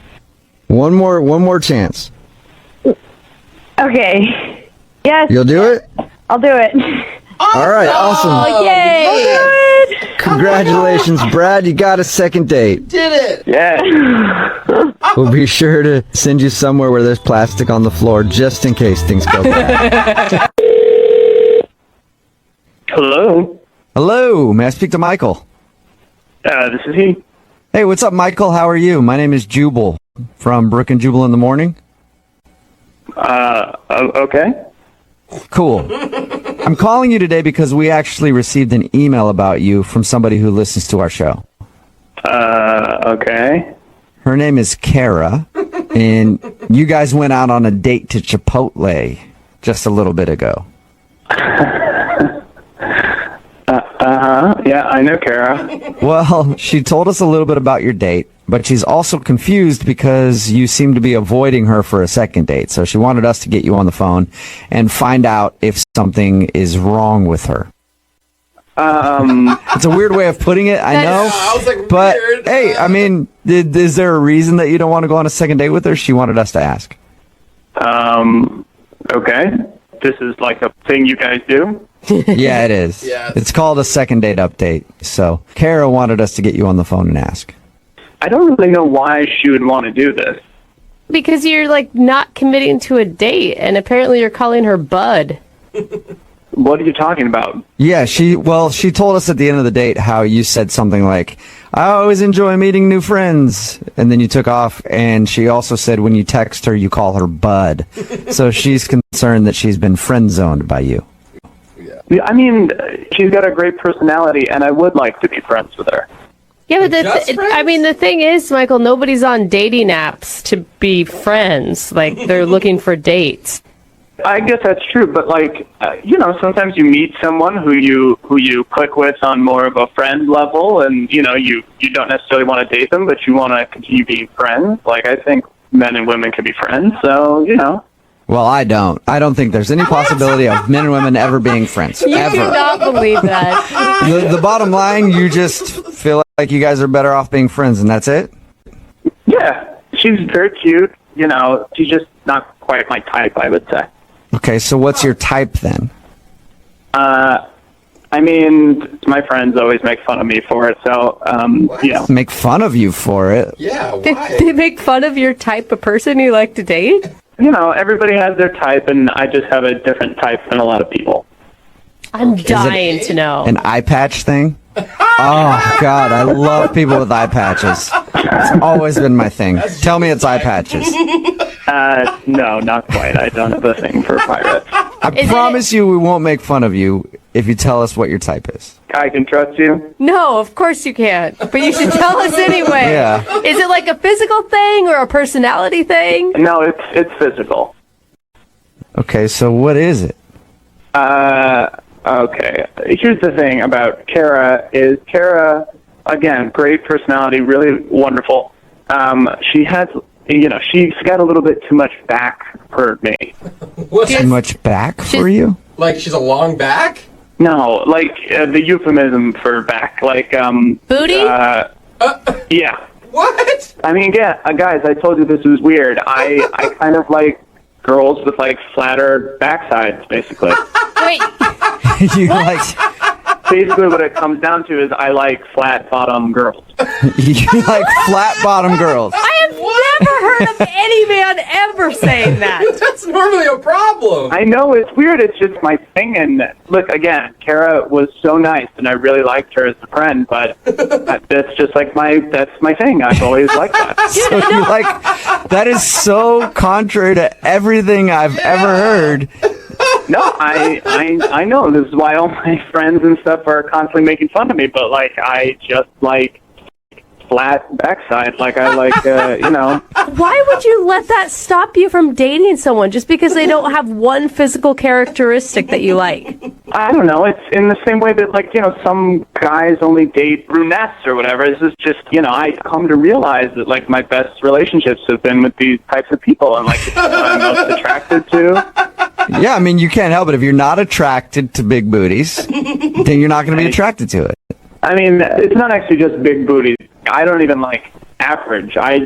One more chance.
Okay. Yes.
You'll do it?
I'll do it.
All right, awesome.
Oh, yay.
Congratulations, Brad. You got a second date.
Did it.
Yeah.
We'll be sure to send you somewhere where there's plastic on the floor just in case things go bad.
Hello.
Hello. May I speak to Michael?
This is he.
Hey, what's up, Michael? How are you? My name is Jubal from Brooke and Jubal in the Morning.
Okay.
Cool. I'm calling you today because we actually received an email about you from somebody who listens to our show.
Okay.
Her name is Kara, and you guys went out on a date to Chipotle just a little bit ago.
Yeah, I know Kara.
Well, she told us a little bit about your date, but she's also confused because you seem to be avoiding her for a second date. So she wanted us to get you on the phone and find out if something is wrong with her. It's a weird way of putting it, I know.
I was like,
but
weird.
hey, I mean, is there a reason that you don't want to go on a second date with her? She wanted us to ask.
Okay. This is like a thing you guys do?
Yeah, it is.
Yeah.
It's called a second date update. So Kara wanted us to get you on the phone and ask.
I don't really know why she would want to do this.
Because you're, like, not committing to a date, and apparently you're calling her bud.
What are you talking about?
Yeah, she told us at the end of the date how you said something like, I always enjoy meeting new friends. And then you took off, and she also said when you text her, you call her bud. So she's concerned that she's been friend zoned by you.
Yeah, I mean, she's got a great personality, and I would like to be friends with her.
Yeah, but the thing is, Michael, nobody's on dating apps to be friends. Like, they're looking for dates.
I guess that's true, but sometimes you meet someone who you click with on more of a friend level, and you don't necessarily want to date them, but you want to continue being friends. Like, I think men and women can be friends, so
Well, I don't. I don't think there's any possibility of men and women ever being friends.
You
ever.
do not believe that.
The bottom line, you just feel like you guys are better off being friends, and that's it?
Yeah, she's very cute. She's just not quite my type, I would say.
Okay, so what's your type then?
I mean, my friends always make fun of me for it, so,
Make fun of you for it?
Yeah, why?
They make fun of your type of person you like to date?
Everybody has their type, and I just have a different type than a lot of people.
I'm dying to know.
An eye patch thing? Oh, God, I love people with eye patches. It's always been my thing. Tell me it's eye patches.
No, not quite. I don't have a thing for pirates.
I promise you we won't make fun of you if you tell us what your type is.
I can trust you?
No, of course you can't. But you should tell us anyway.
Yeah.
Is it like a physical thing or a personality thing?
No, it's physical.
Okay, so what is it?
Okay. Here's the thing about Kara is again, great personality, really wonderful. She's got a little bit too much back for me.
Too much back for you?
Like she's a long back?
No, like the euphemism for back, like
booty.
Yeah.
What?
I mean, yeah, guys, I told you this was weird. I kind of like girls with like flatter backsides, basically.
Wait.
You
Basically, what it comes down to is I like flat bottom girls.
You like flat bottom girls.
I have never heard of any man ever saying that.
That's normally a problem.
I know it's weird. It's just my thing. And look, again, Kara was so nice, and I really liked her as a friend. But that's just like that's my thing. I've always liked that.
So you like that is so contrary to everything I've ever heard.
No, I know. This is why all my friends and stuff are constantly making fun of me. But like, I just like flat backside. Like I like, you know.
Why would you let that stop you from dating someone just because they don't have one physical characteristic that you like?
I don't know. It's in the same way that, like, you know, some guys only date brunettes or whatever. This is just, you know, I come to realize that, like, my best relationships have been with these types of people, and, like, it's what I'm most attracted to.
Yeah, I mean, you can't help it. If you're not attracted to big booties, then you're not going to be attracted to it.
I mean, it's not actually just big booties. I don't even like average. I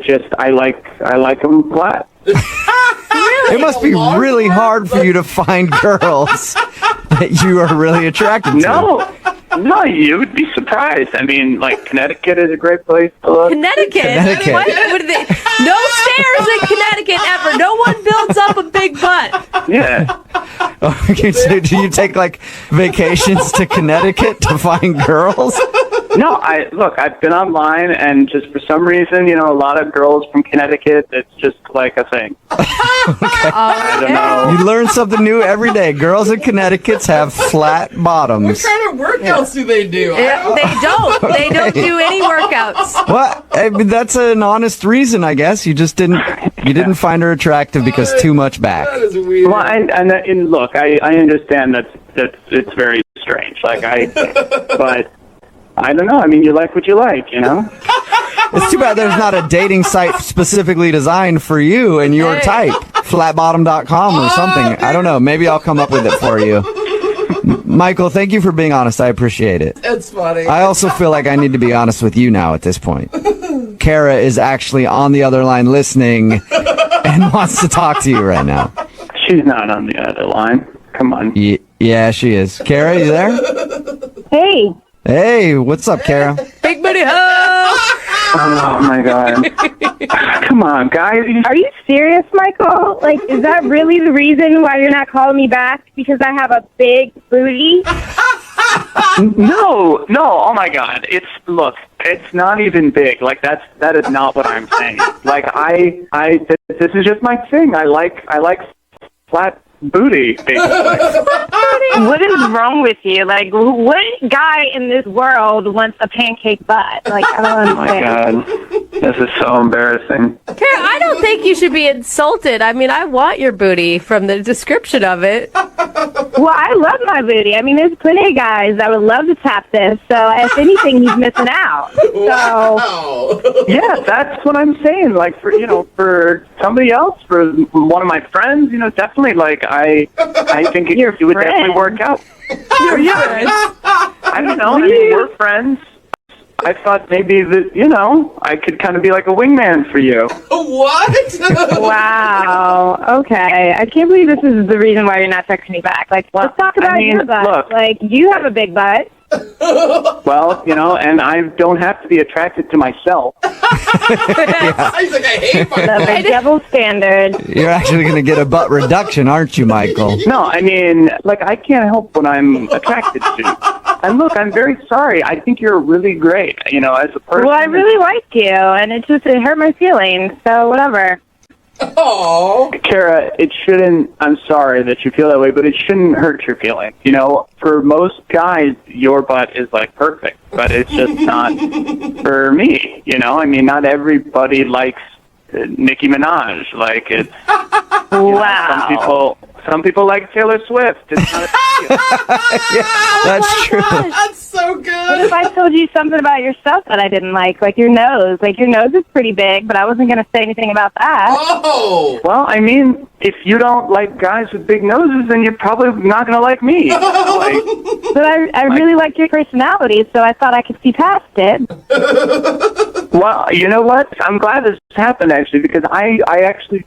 like them flat.
It must be really hard for you to find girls that you are really attracted to.
No, you would be surprised. I mean, like, Connecticut is a great place to look.
Connecticut? What are they? No stairs in Connecticut ever. No one builds up a big butt.
Yeah.
Okay, so do you take, like, vacations to Connecticut to find girls?
No, I've been online, and just for some reason, you know, a lot of girls from Connecticut, it's just like a thing. I don't know.
You learn something new every day. Girls in Connecticut have flat bottoms.
What kind of workouts do they do?
They don't. Okay. They don't do any workouts.
Well, I mean, that's an honest reason, I guess. You just didn't find her attractive because too much back.
That is weird.
Well, and look, I understand that it's very strange. But I don't know. I mean, you like what you like, you know?
It's too bad there's not a dating site specifically designed for you and your type. Flatbottom.com or something. I don't know. Maybe I'll come up with it for you. Michael, thank you for being honest. I appreciate it.
It's funny.
I also feel like I need to be honest with you now at this point. Kara is actually on the other line listening and wants to talk to you right now.
She's not on the other line. Come on.
Yeah, she is. Kara, you there?
Hey.
Hey, what's up, Kara?
Big booty ho!
Oh, my God. Come on, guys.
Are you serious, Michael? Like, is that really the reason why you're not calling me back? Because I have a big booty?
No. Oh, my God. Look, it's not even big. Like, that is not what I'm saying. Like, this is just my thing. I like flat booty, basically.
What is wrong with you? Like, what guy in this world wants a pancake butt? Like, I don't understand.
Oh my God, this is so embarrassing.
Kara, I don't think you should be insulted. I mean, I want your booty from the description of it.
Well, I love my booty. I mean, there's plenty of guys that would love to tap this. So, if anything, he's missing out. So,
yeah, that's what I'm saying. Like, for somebody else, for one of my friends, you know, definitely. Like, I think it would definitely work out. I don't know. I mean, we're friends. I thought maybe that, you know, I could kind of be like a wingman for you.
What?
Wow. Okay. I can't believe this is the reason why you're not texting me back. Like, let's talk about your butt.
Look,
like, you have a big butt.
Well, you know, and I don't have to be attracted to myself.
He's like, I hate my butt.
The double standard.
You're actually going to get a butt reduction, aren't you, Michael?
No, I mean, like, I can't help what I'm attracted to. And look, I'm very sorry. I think you're really great, you know, as a person.
Well, I really like you, and it hurt my feelings, so whatever.
Oh,
Kara, it shouldn't, I'm sorry that you feel that way, but it shouldn't hurt your feelings. You know, for most guys, your butt is, like, perfect, but it's just not for me, you know? I mean, not everybody likes Nicki Minaj. Like, it's...
Wow.
You know, some people like Taylor Swift. It's not
That's true.
that's so good.
What if I told you something about yourself that I didn't like your nose? Like, your nose is pretty big, but I wasn't going to say anything about that.
Oh.
Well, I mean, if you don't like guys with big noses, then you're probably not going to like me.
But I really like your personality, so I thought I could see past it.
Well, you know what? I'm glad this happened, actually, because I actually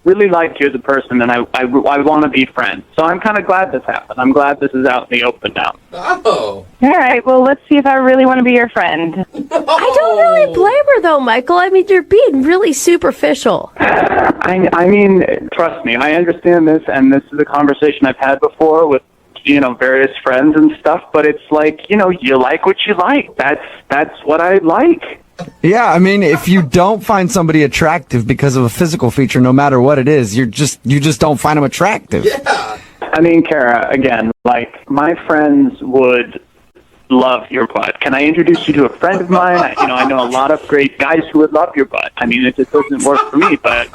really like you as a person, and I want to be friends. So I'm kind of glad this happened. I'm glad this is out in the open now.
Oh.
All right, well, let's see if I really want to be your friend.
I don't really blame her, though, Michael. I mean, you're being really superficial.
I mean, trust me, I understand this, and this is a conversation I've had before with, various friends and stuff, but it's like, you like what you like. That's what I like.
Yeah, I mean, if you don't find somebody attractive because of a physical feature, no matter what it is, you just don't find them attractive.
Yeah.
I mean, Kara, again, like, my friends would love your butt. Can I introduce you to a friend of mine? I know a lot of great guys who would love your butt. I mean, it just doesn't work for me, but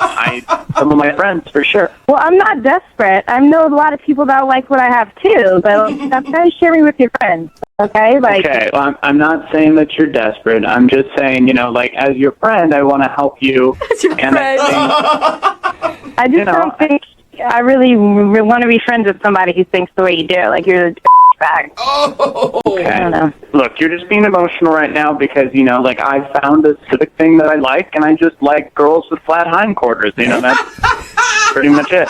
some of my friends, for sure.
Well, I'm not desperate. I know a lot of people that like what I have, too, but I'm trying to share me with your friends, okay?
Okay, well, I'm not saying that you're desperate. I'm just saying, as your friend, I want to help you.
As your friend.
I just don't think I really want to be friends with somebody who thinks the way you do. Like, you're a bag.
Oh.
Okay.
I don't know.
Look, you're just being emotional right now because, I found a specific thing that I like, and I just like girls with flat hindquarters. That's pretty much it.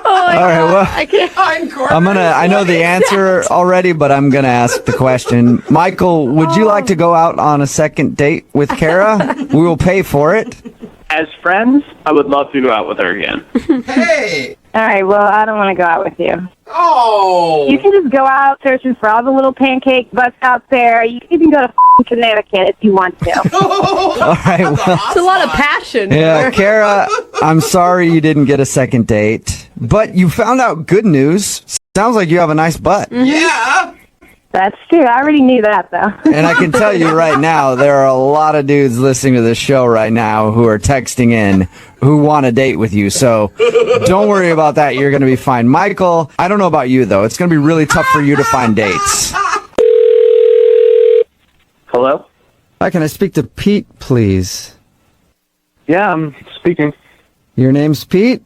Oh my
All right, well,
I can't.
I know the answer already, but I'm going to ask the question. Michael, would you like to go out on a second date with Kara? We will pay for it.
As friends, I would love to go out with her again.
Hey.
All right, well, I don't want to go out with you.
Oh.
You can just go out searching for all the little pancake butts out there. You can even go to Connecticut if you want to.
All right, well.
It's a lot of passion.
Yeah, Kara, I'm sorry you didn't get a second date, but you found out good news. Sounds like you have a nice butt.
Yeah.
That's true. I already knew that, though.
And I can tell you right now, there are a lot of dudes listening to this show right now who are texting in who want a date with you. So don't worry about that. You're going to be fine. Michael, I don't know about you, though. It's going to be really tough for you to find dates.
Hello?
Hi, can I speak to Pete, please?
Yeah, I'm speaking.
Your name's Pete?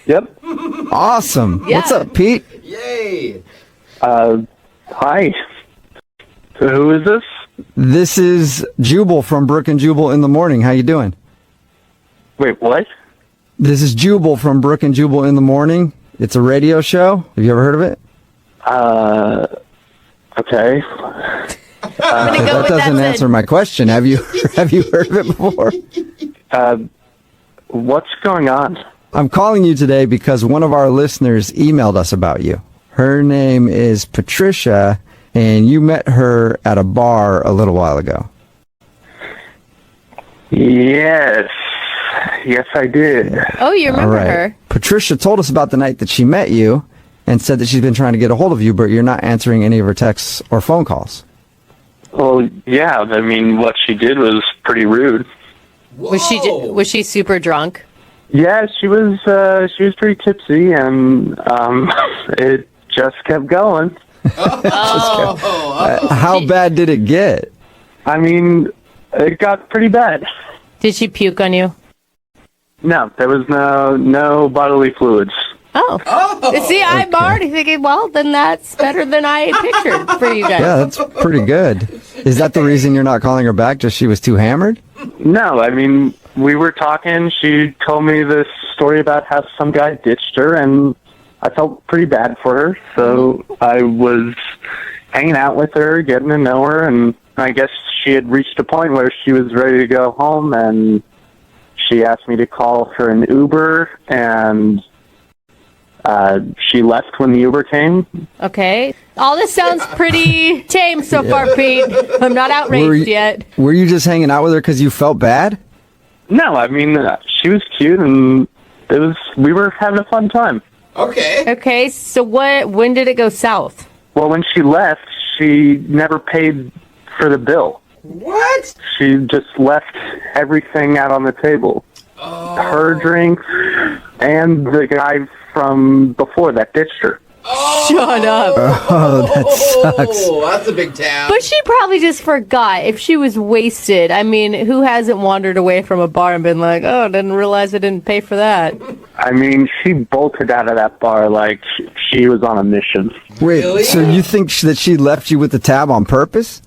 Yep.
Awesome.
Yeah.
What's up, Pete?
Yay.
Hi. So who is this?
This is Jubal from Brooke and Jubal in the Morning. How you doing?
Wait, what?
This is Jubal from Brooke and Jubal in the Morning. It's a radio show. Have you ever heard of it?
Okay.
That doesn't answer my question. Have you heard of it before?
What's going on?
I'm calling you today because one of our listeners emailed us about you. Her name is Patricia, and you met her at a bar a little while ago.
Yes, I did.
Oh, you remember
All right.
her?
Patricia told us about the night that she met you and said that she's been trying to get a hold of you, but you're not answering any of her texts or phone calls.
Well, yeah, I mean, what she did was pretty rude.
Was she super drunk?
Yeah, she was pretty tipsy, and it just kept going.
How bad did it get?
I mean, it got pretty bad.
Did she puke on you?
No, there was no bodily fluids.
Oh. See, I'm already thinking, well, then that's better than I pictured for you guys.
Yeah, that's pretty good. Is that the reason you're not calling her back? Just she was too hammered?
No, I mean, we were talking. She told me this story about how some guy ditched her, and I felt pretty bad for her. So I was hanging out with her, getting to know her, and I guess she had reached a point where she was ready to go home, and she asked me to call her an Uber, and she left when the Uber came.
Okay. All this sounds pretty tame so far, Pete. I'm not outraged yet.
Were you just hanging out with her because you felt bad?
No, I mean, she was cute, and we were having a fun time.
Okay, so when did it go south?
Well, when she left, she never paid for the bill.
What?
She just left everything out on the table. Her drinks and the guy from before that ditched her.
Shut up.
Oh, that sucks.
Oh, that's a big tab.
But she probably just forgot. If she was wasted, I mean, who hasn't wandered away from a bar and been like, oh, didn't realize I didn't pay for that?
I mean, she bolted out of that bar like she was on a mission.
Wait,
Really?
so you think that she left you with the tab on purpose?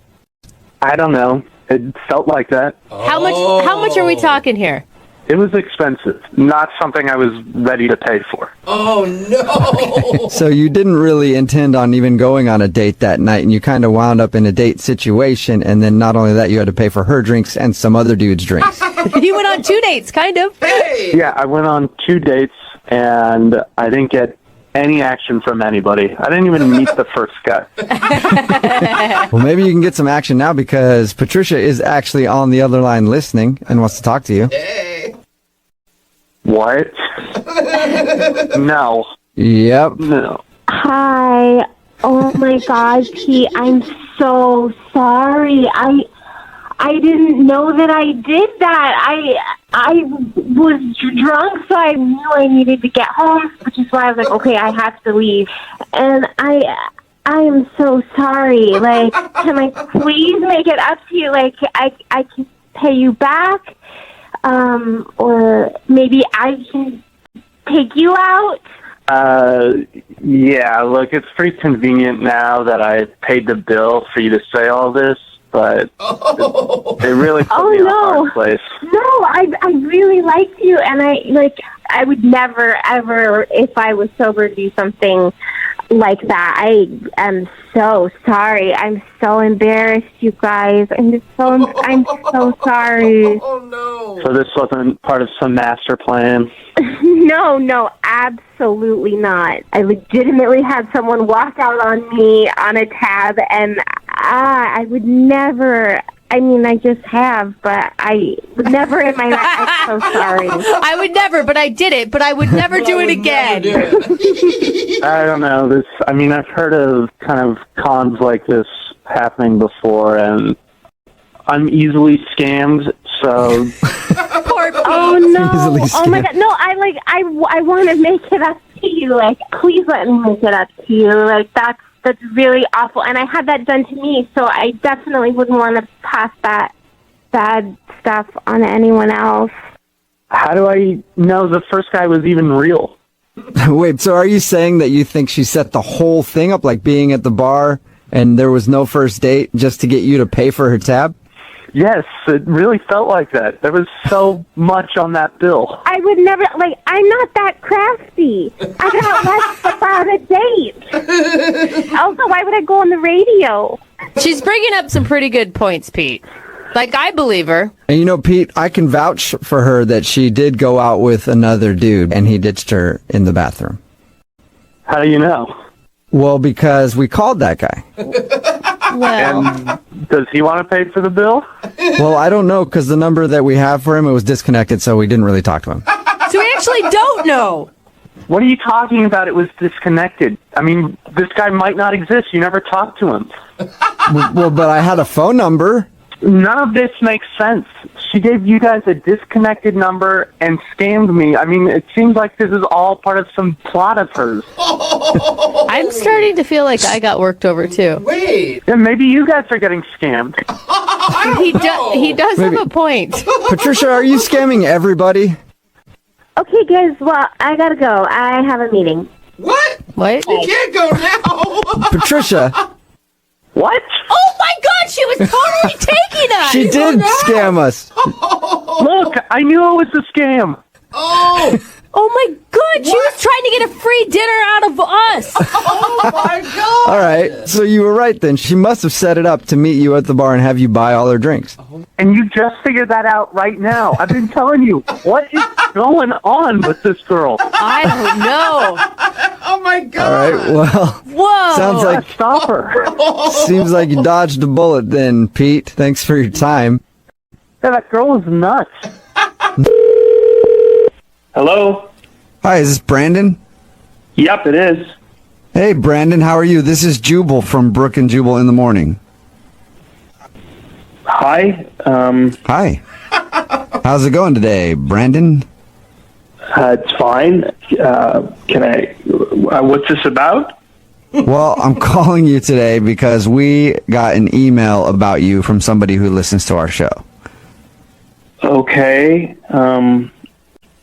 I don't know. It felt like that.
How much are we talking here?
It was expensive. Not something I was ready to pay for.
Oh, no.
So you didn't really intend on even going on a date that night, and you kind of wound up in a date situation, and then not only that, you had to pay for her drinks and some other dude's drinks.
You went on 2 dates, kind of.
Hey.
Yeah, I went on 2 dates, and I didn't get any action from anybody. I didn't even meet the first guy.
Well, maybe you can get some action now because Patricia is actually on the other line listening and wants to talk to you.
Hey.
What? No.
Yep.
No.
Hi. Oh my God, Pete, I'm so sorry. I didn't know that I did that. I was drunk, so I knew I needed to get home, which is why I was like, okay, I have to leave. And I am so sorry. Like, can I please make it up to you? Like, I can pay you back, or maybe I can take you out.
Yeah, look, it's pretty convenient now that I paid the bill for you to say all this, but it really put me in a hard place.
No, I really liked you, and I would never, ever, if I was sober, do something like that. I am so sorry. I'm so embarrassed, you guys. I'm so sorry.
Oh, no.
So this wasn't part of some master plan?
No, absolutely not. I legitimately had someone walk out on me on a tab, and I would never. I mean, I just have, but I would never in my life. I'm so sorry.
I would never, but I did it. But I would never do it again.
I don't know. I've heard of kind of cons like this happening before, and I'm easily scammed, so...
Poor Pete.
Oh, no.
Easily
Oh, my God. No, I want to make it up to you. Like, please let me make it up to you. Like, that's really awful. And I had that done to me, so I definitely wouldn't want to pass that bad stuff on to anyone else.
How do I know the first guy was even real?
Wait, so are you saying that you think she set the whole thing up, like being at the bar and there was no first date just to get you to pay for her tab?
Yes, it really felt like that. There was so much on that bill.
I would never, I'm not that crafty. I got less about a date. Also, why would I go on the radio?
She's bringing up some pretty good points, Pete. Like, I believe her.
And Pete, I can vouch for her that she did go out with another dude and he ditched her in the bathroom.
How do you know?
Well, because we called that guy.
Well,
And does he want to pay for the bill?
Well, I don't know because the number that we have for him, it was disconnected, so we didn't really talk to him.
so we actually don't know.
What are you talking about? It was disconnected. I mean, this guy might not exist. You never talked to him.
Well, but I had a phone number.
None of this makes sense. She gave you guys a disconnected number and scammed me. I mean, it seems like this is all part of some plot of hers.
I'm starting to feel like I got worked over, too.
Wait.
Yeah, maybe you guys are getting scammed.
He does have a point.
Patricia, are you scamming everybody?
Okay, guys, well, I gotta go. I have a meeting.
What?
What?
You can't go now.
Patricia,
What?
Oh, my God, she was totally taking us.
she did scam us.
Look, I knew it was a scam.
Oh.
Oh, my God, she was trying to get a free dinner out of us.
Oh, my God.
All right, so you were right then. She must have set it up to meet you at the bar and have you buy all her drinks.
And you just figured that out right now. I've been telling you, what is going on with this girl?
I don't know.
Oh, my
All
God.
right, well,
Whoa.
sounds like
Stop her.
seems like you dodged a bullet then, Pete. Thanks for your time.
Yeah, that girl is nuts. Hello?
Hi, is this Brandon?
Yep, it is.
Hey, Brandon, how are you? This is Jubal from Brooke and Jubal in the Morning.
Hi.
Hi. How's it going today, Brandon?
It's fine. Can I... what's this about?
Well, I'm calling you today because we got an email about you from somebody who listens to our show.
Okay.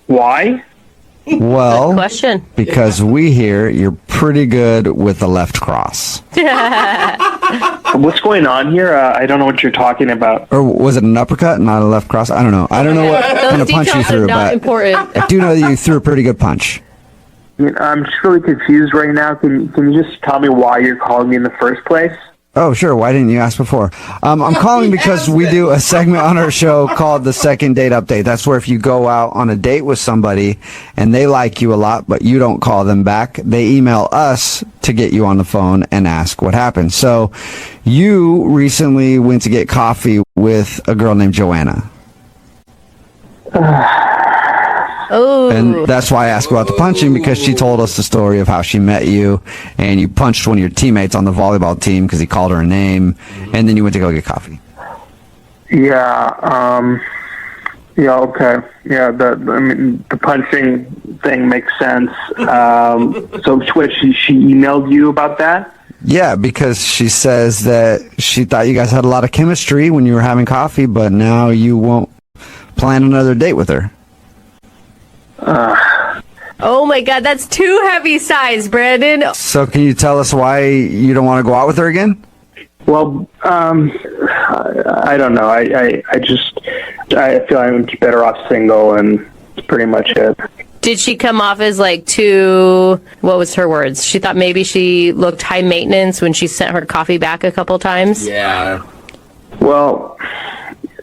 Why?
Well,
Question.
because we hear you're pretty good with the left cross.
What's going on here? I don't know what you're talking about.
Or was it an uppercut, not a left cross? I don't know. I don't know what kind of punch you
details are
threw,
not
but
important.
I do know that you threw a pretty good punch.
I'm just really confused right now. Can you just tell me why you're calling me in the first place?
Oh, sure. Why didn't you ask before? I'm calling because we do a segment on our show called the Second Date Update. That's where if you go out on a date with somebody and they like you a lot, but you don't call them back, they email us to get you on the phone and ask what happened. So you recently went to get coffee with a girl named Joanna.
Oh.
And that's why I asked about the punching, because she told us the story of how she met you, and you punched one of your teammates on the volleyball team because he called her a name, and then you went to go get coffee.
Yeah, okay. Yeah, the punching thing makes sense. So she emailed you about that?
Yeah, because she says that she thought you guys had a lot of chemistry when you were having coffee, but now you won't plan another date with her.
Oh my God, that's too heavy size, Brandon.
So can you tell us why you don't want to go out with her again?
Well, I don't know. I feel I'm better off single, and that's pretty much it.
Did she come off as like too, what was her words? She thought maybe she looked high maintenance when she sent her coffee back a couple times?
Yeah.
Well,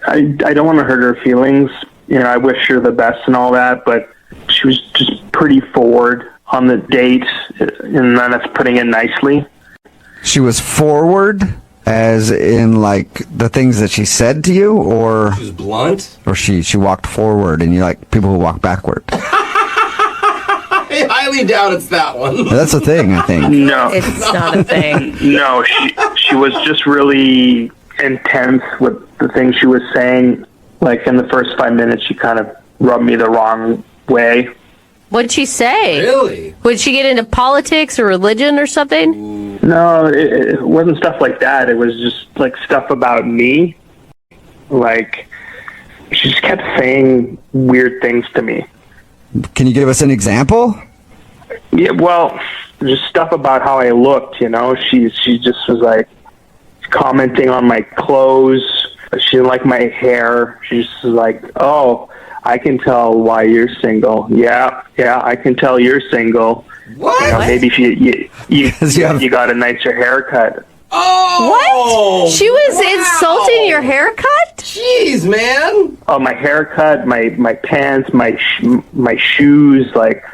I don't want to hurt her feelings. You know, I wish her the best and all that, but she was just pretty forward on the date, and that's putting it nicely.
She was forward, as in like the things that she said to you, or
She was blunt?
or she walked forward, and you like people who walk backward.
I highly doubt it's that one.
That's a thing, I think.
No,
It's not a thing.
no, she was just really intense with the things she was saying. Like in the first 5 minutes, she kind of rubbed me the wrong way.
What'd she say?
Really?
Would she get into politics or religion or something?
No, it wasn't stuff like that. It was just like stuff about me. Like, she just kept saying weird things to me.
Can you give us an example?
Yeah, well, just stuff about how I looked, you know. She just was like commenting on my clothes. She didn't like my hair. She just was like, "Oh, I can tell why you're single." Yeah, I can tell you're single.
What?
You know, maybe you got a nicer haircut.
Oh!
What? She was insulting your haircut?
Jeez, man.
Oh, my haircut, my pants, my shoes, like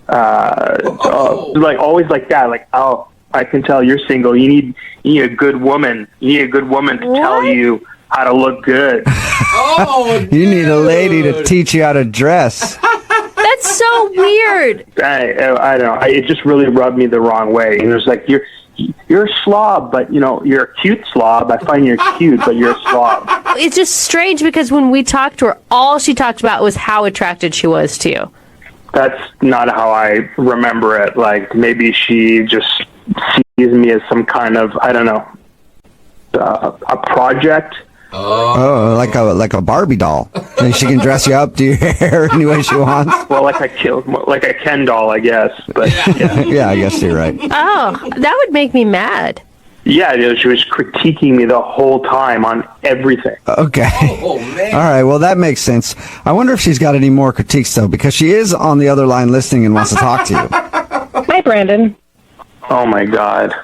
like always like that. Like, oh, I can tell you're single. You need a good woman. You need a good woman to tell you how to look good.
Oh,
You need a lady to teach you how to dress.
That's so weird.
I don't know. It just really rubbed me the wrong way. And it was like, you're a slob, but you know, you're a cute slob. I find you're cute, but you're a slob.
It's just strange because when we talked to her, all she talked about was how attracted she was to you.
That's not how I remember it. Like, maybe she just sees me as some kind of, I don't know, a project.
Oh, like a Barbie doll. And she can dress you up, do your hair any way she wants.
Well, like a Ken doll, I guess. But yeah,
Yeah, I guess you're right.
Oh, that would make me mad.
yeah, you know, she was critiquing me the whole time on everything.
Okay.
Oh, man.
All right, well, that makes sense. I wonder if she's got any more critiques, though, because she is on the other line listening and wants to talk to you.
Hi, Brandon.
Oh my God.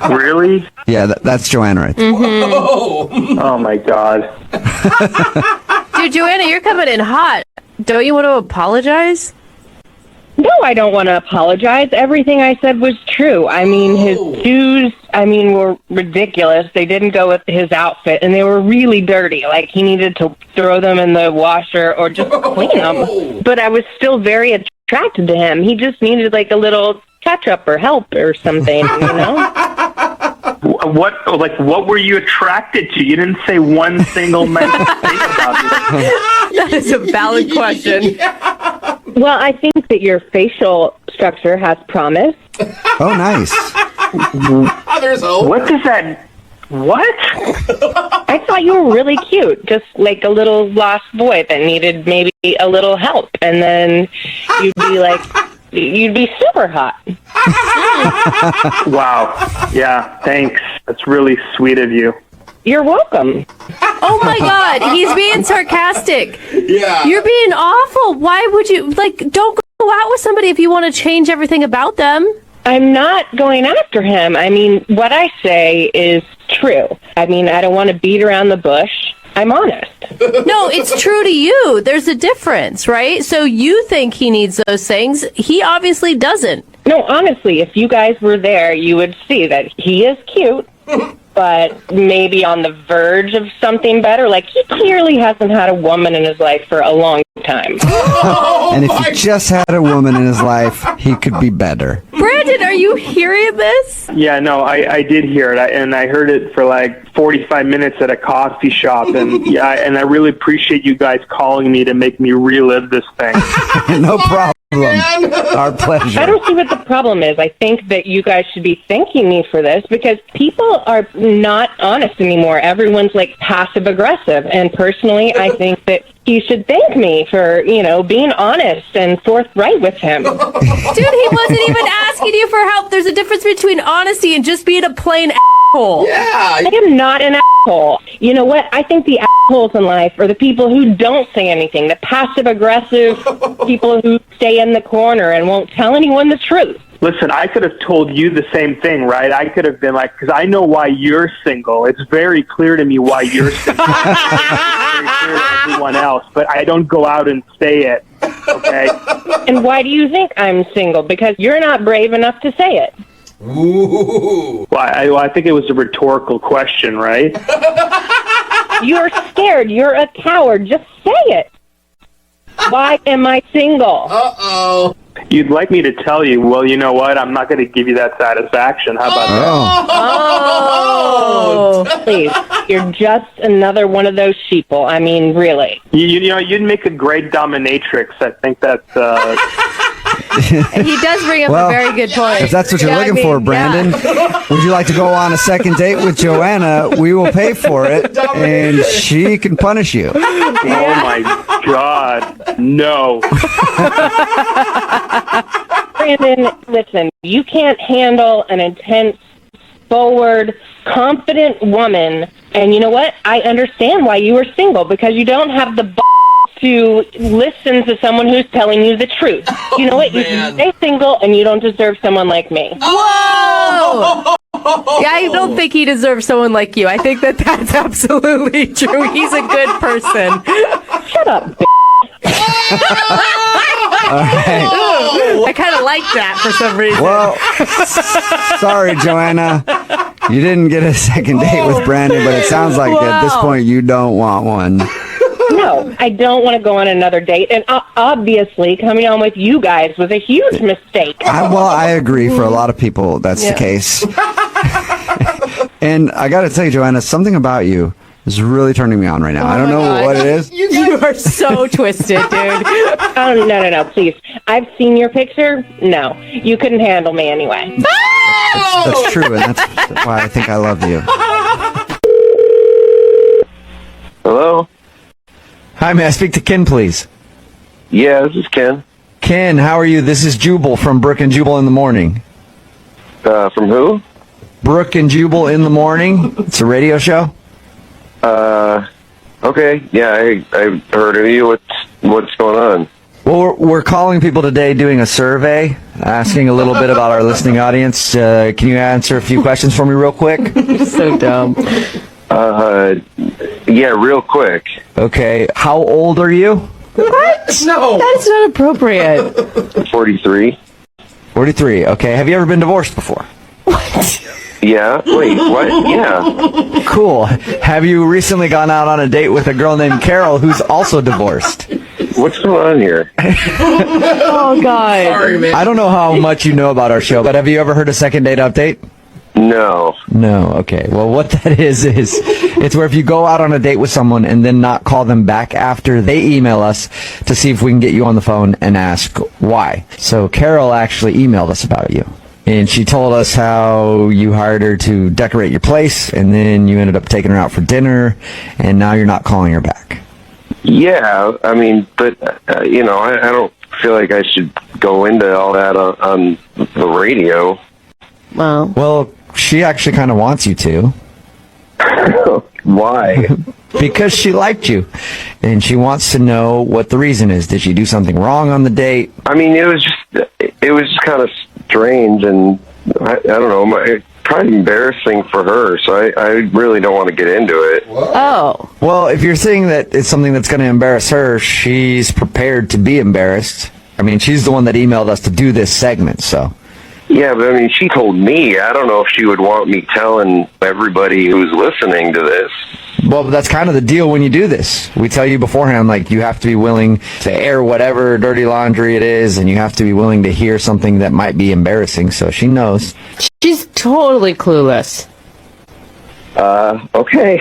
Really?
Yeah, that's Joanna right there.
Oh my God.
Dude, Joanna, you're coming in hot. Don't you want to apologize?
No, I don't want to apologize. Everything I said was true. I mean, his shoes, were ridiculous. They didn't go with his outfit, and they were really dirty. Like, he needed to throw them in the washer or just clean them. But I was still very attracted to him. He just needed, like, a little touch-up or help or something, you know?
What were you attracted to? You didn't say one single nice thing about it.
That is a valid question.
Well, I think that your facial structure has promise.
Oh, nice.
There's hope.
What does that... What?
I thought you were really cute, just like a little lost boy that needed maybe a little help. And then you'd be like, you'd be super hot.
Wow. Yeah, thanks. That's really sweet of you.
You're welcome.
Oh my God, he's being sarcastic.
Yeah.
You're being awful. Why would you, don't go out with somebody if you want to change everything about them.
I'm not going after him. I mean, what I say is true. I mean, I don't want to beat around the bush. I'm honest.
No, it's true to you. There's a difference, right? So you think he needs those things. He obviously doesn't.
No, honestly, if you guys were there, you would see that he is cute, but maybe on the verge of something better. Like, he clearly hasn't had a woman in his life for a long time.
And if he just had a woman in his life, he could be better.
Brandon, are you hearing this?
Yeah, no, I did hear it, and I heard it for like 45 minutes at a coffee shop, and and I really appreciate you guys calling me to make me relive this thing.
No problem. Our pleasure.
I don't see what the problem is. I think that you guys should be thanking me for this because people are not honest anymore. Everyone's like passive aggressive. And personally, I think that you should thank me for, being honest and forthright with him.
Dude, he wasn't even asking you for help. There's a difference between honesty and just being a plain asshole.
Yeah.
I am not an asshole. You know what? I think the assholes in life are the people who don't say anything, the passive-aggressive people who stay in the corner and won't tell anyone the truth.
Listen, I could have told you the same thing, right? I could have been like, because I know why you're single. It's very clear to me why you're single. It's very clear to everyone else, but I don't go out and say it, okay?
And why do you think I'm single? Because you're not brave enough to say it.
Ooh.
Well, I think it was a rhetorical question, right?
You're scared. You're a coward. Just say it. Why am I single?
Uh-oh.
You'd like me to tell you, well, you know what? I'm not going to give you that satisfaction. How about
that? Oh, please. You're just another one of those sheeple. I mean, really.
You'd make a great dominatrix. I think that's...
He does bring up a very good point.
If that's what you're looking for, Brandon, would you like to go on a second date with Joanna? We will pay for it, and she can punish you.
Oh, my God. No.
Brandon, listen, you can't handle an intense, forward, confident woman. And you know what? I understand why you were single, because you don't have the to listen to someone who's telling you the truth. You know what? You should stay single, and you don't deserve someone like me.
Whoa! Yeah, I don't think he deserves someone like you. I think that that's absolutely true. He's a good person.
Shut up, bitch.
All right.
I kind of like that for some reason.
Well, sorry, Joanna. You didn't get a second date with Brandon, but it sounds like at this point you don't want one.
No, I don't want to go on another date. And obviously, coming on with you guys was a huge mistake.
I agree. For a lot of people, that's the case. And I got to tell you, Joanna, something about you is really turning me on right now. I don't know what it is.
You are so twisted, dude.
Oh, no, please. I've seen your picture. No, you couldn't handle me anyway.
That's true, and that's why I think I love you.
Hello?
Hi, may I speak to Ken, please?
Yeah, this is Ken.
Ken, how are you? This is Jubal from Brooke and Jubal in the Morning.
From who?
Brooke and Jubal in the Morning. It's a radio show.
Okay. Yeah, I heard of you. What's going on?
Well, we're calling people today, doing a survey, asking a little bit about our listening audience. Can you answer a few questions for me real quick?
So dumb.
Yeah, real quick.
Okay. How old are you?
What?
No.
That's not appropriate.
43.
43. Okay. Have you ever been divorced before?
What?
Yeah. Wait, what? Yeah.
Cool. Have you recently gone out on a date with a girl named Carol who's also divorced?
What's going on here?
Oh, God.
Sorry, man.
I don't know how much you know about our show, but have you ever heard a second date update?
No.
No. Okay. Well, what that is it's where if you go out on a date with someone and then not call them back after they email us to see if we can get you on the phone and ask why. So Carol actually emailed us about you. And she told us how you hired her to decorate your place, and then you ended up taking her out for dinner, and now you're not calling her back.
Yeah, I mean, but, I don't feel like I should go into all that on the radio.
Well, she actually kind of wants you to.
Why?
Because she liked you, and she wants to know what the reason is. Did she do something wrong on the date?
I mean, it was just kind of strange, and I don't know. It's probably embarrassing for her, so I really don't want to get into it.
Oh.
Well, if you're saying that it's something that's going to embarrass her, she's prepared to be embarrassed. I mean, she's the one that emailed us to do this segment, so.
Yeah, but I mean, she told me. I don't know if she would want me telling everybody who's listening to this.
Well, that's kind of the deal when you do this. We tell you beforehand, like, you have to be willing to air whatever dirty laundry it is, and you have to be willing to hear something that might be embarrassing, so she knows.
She's totally clueless.
Okay.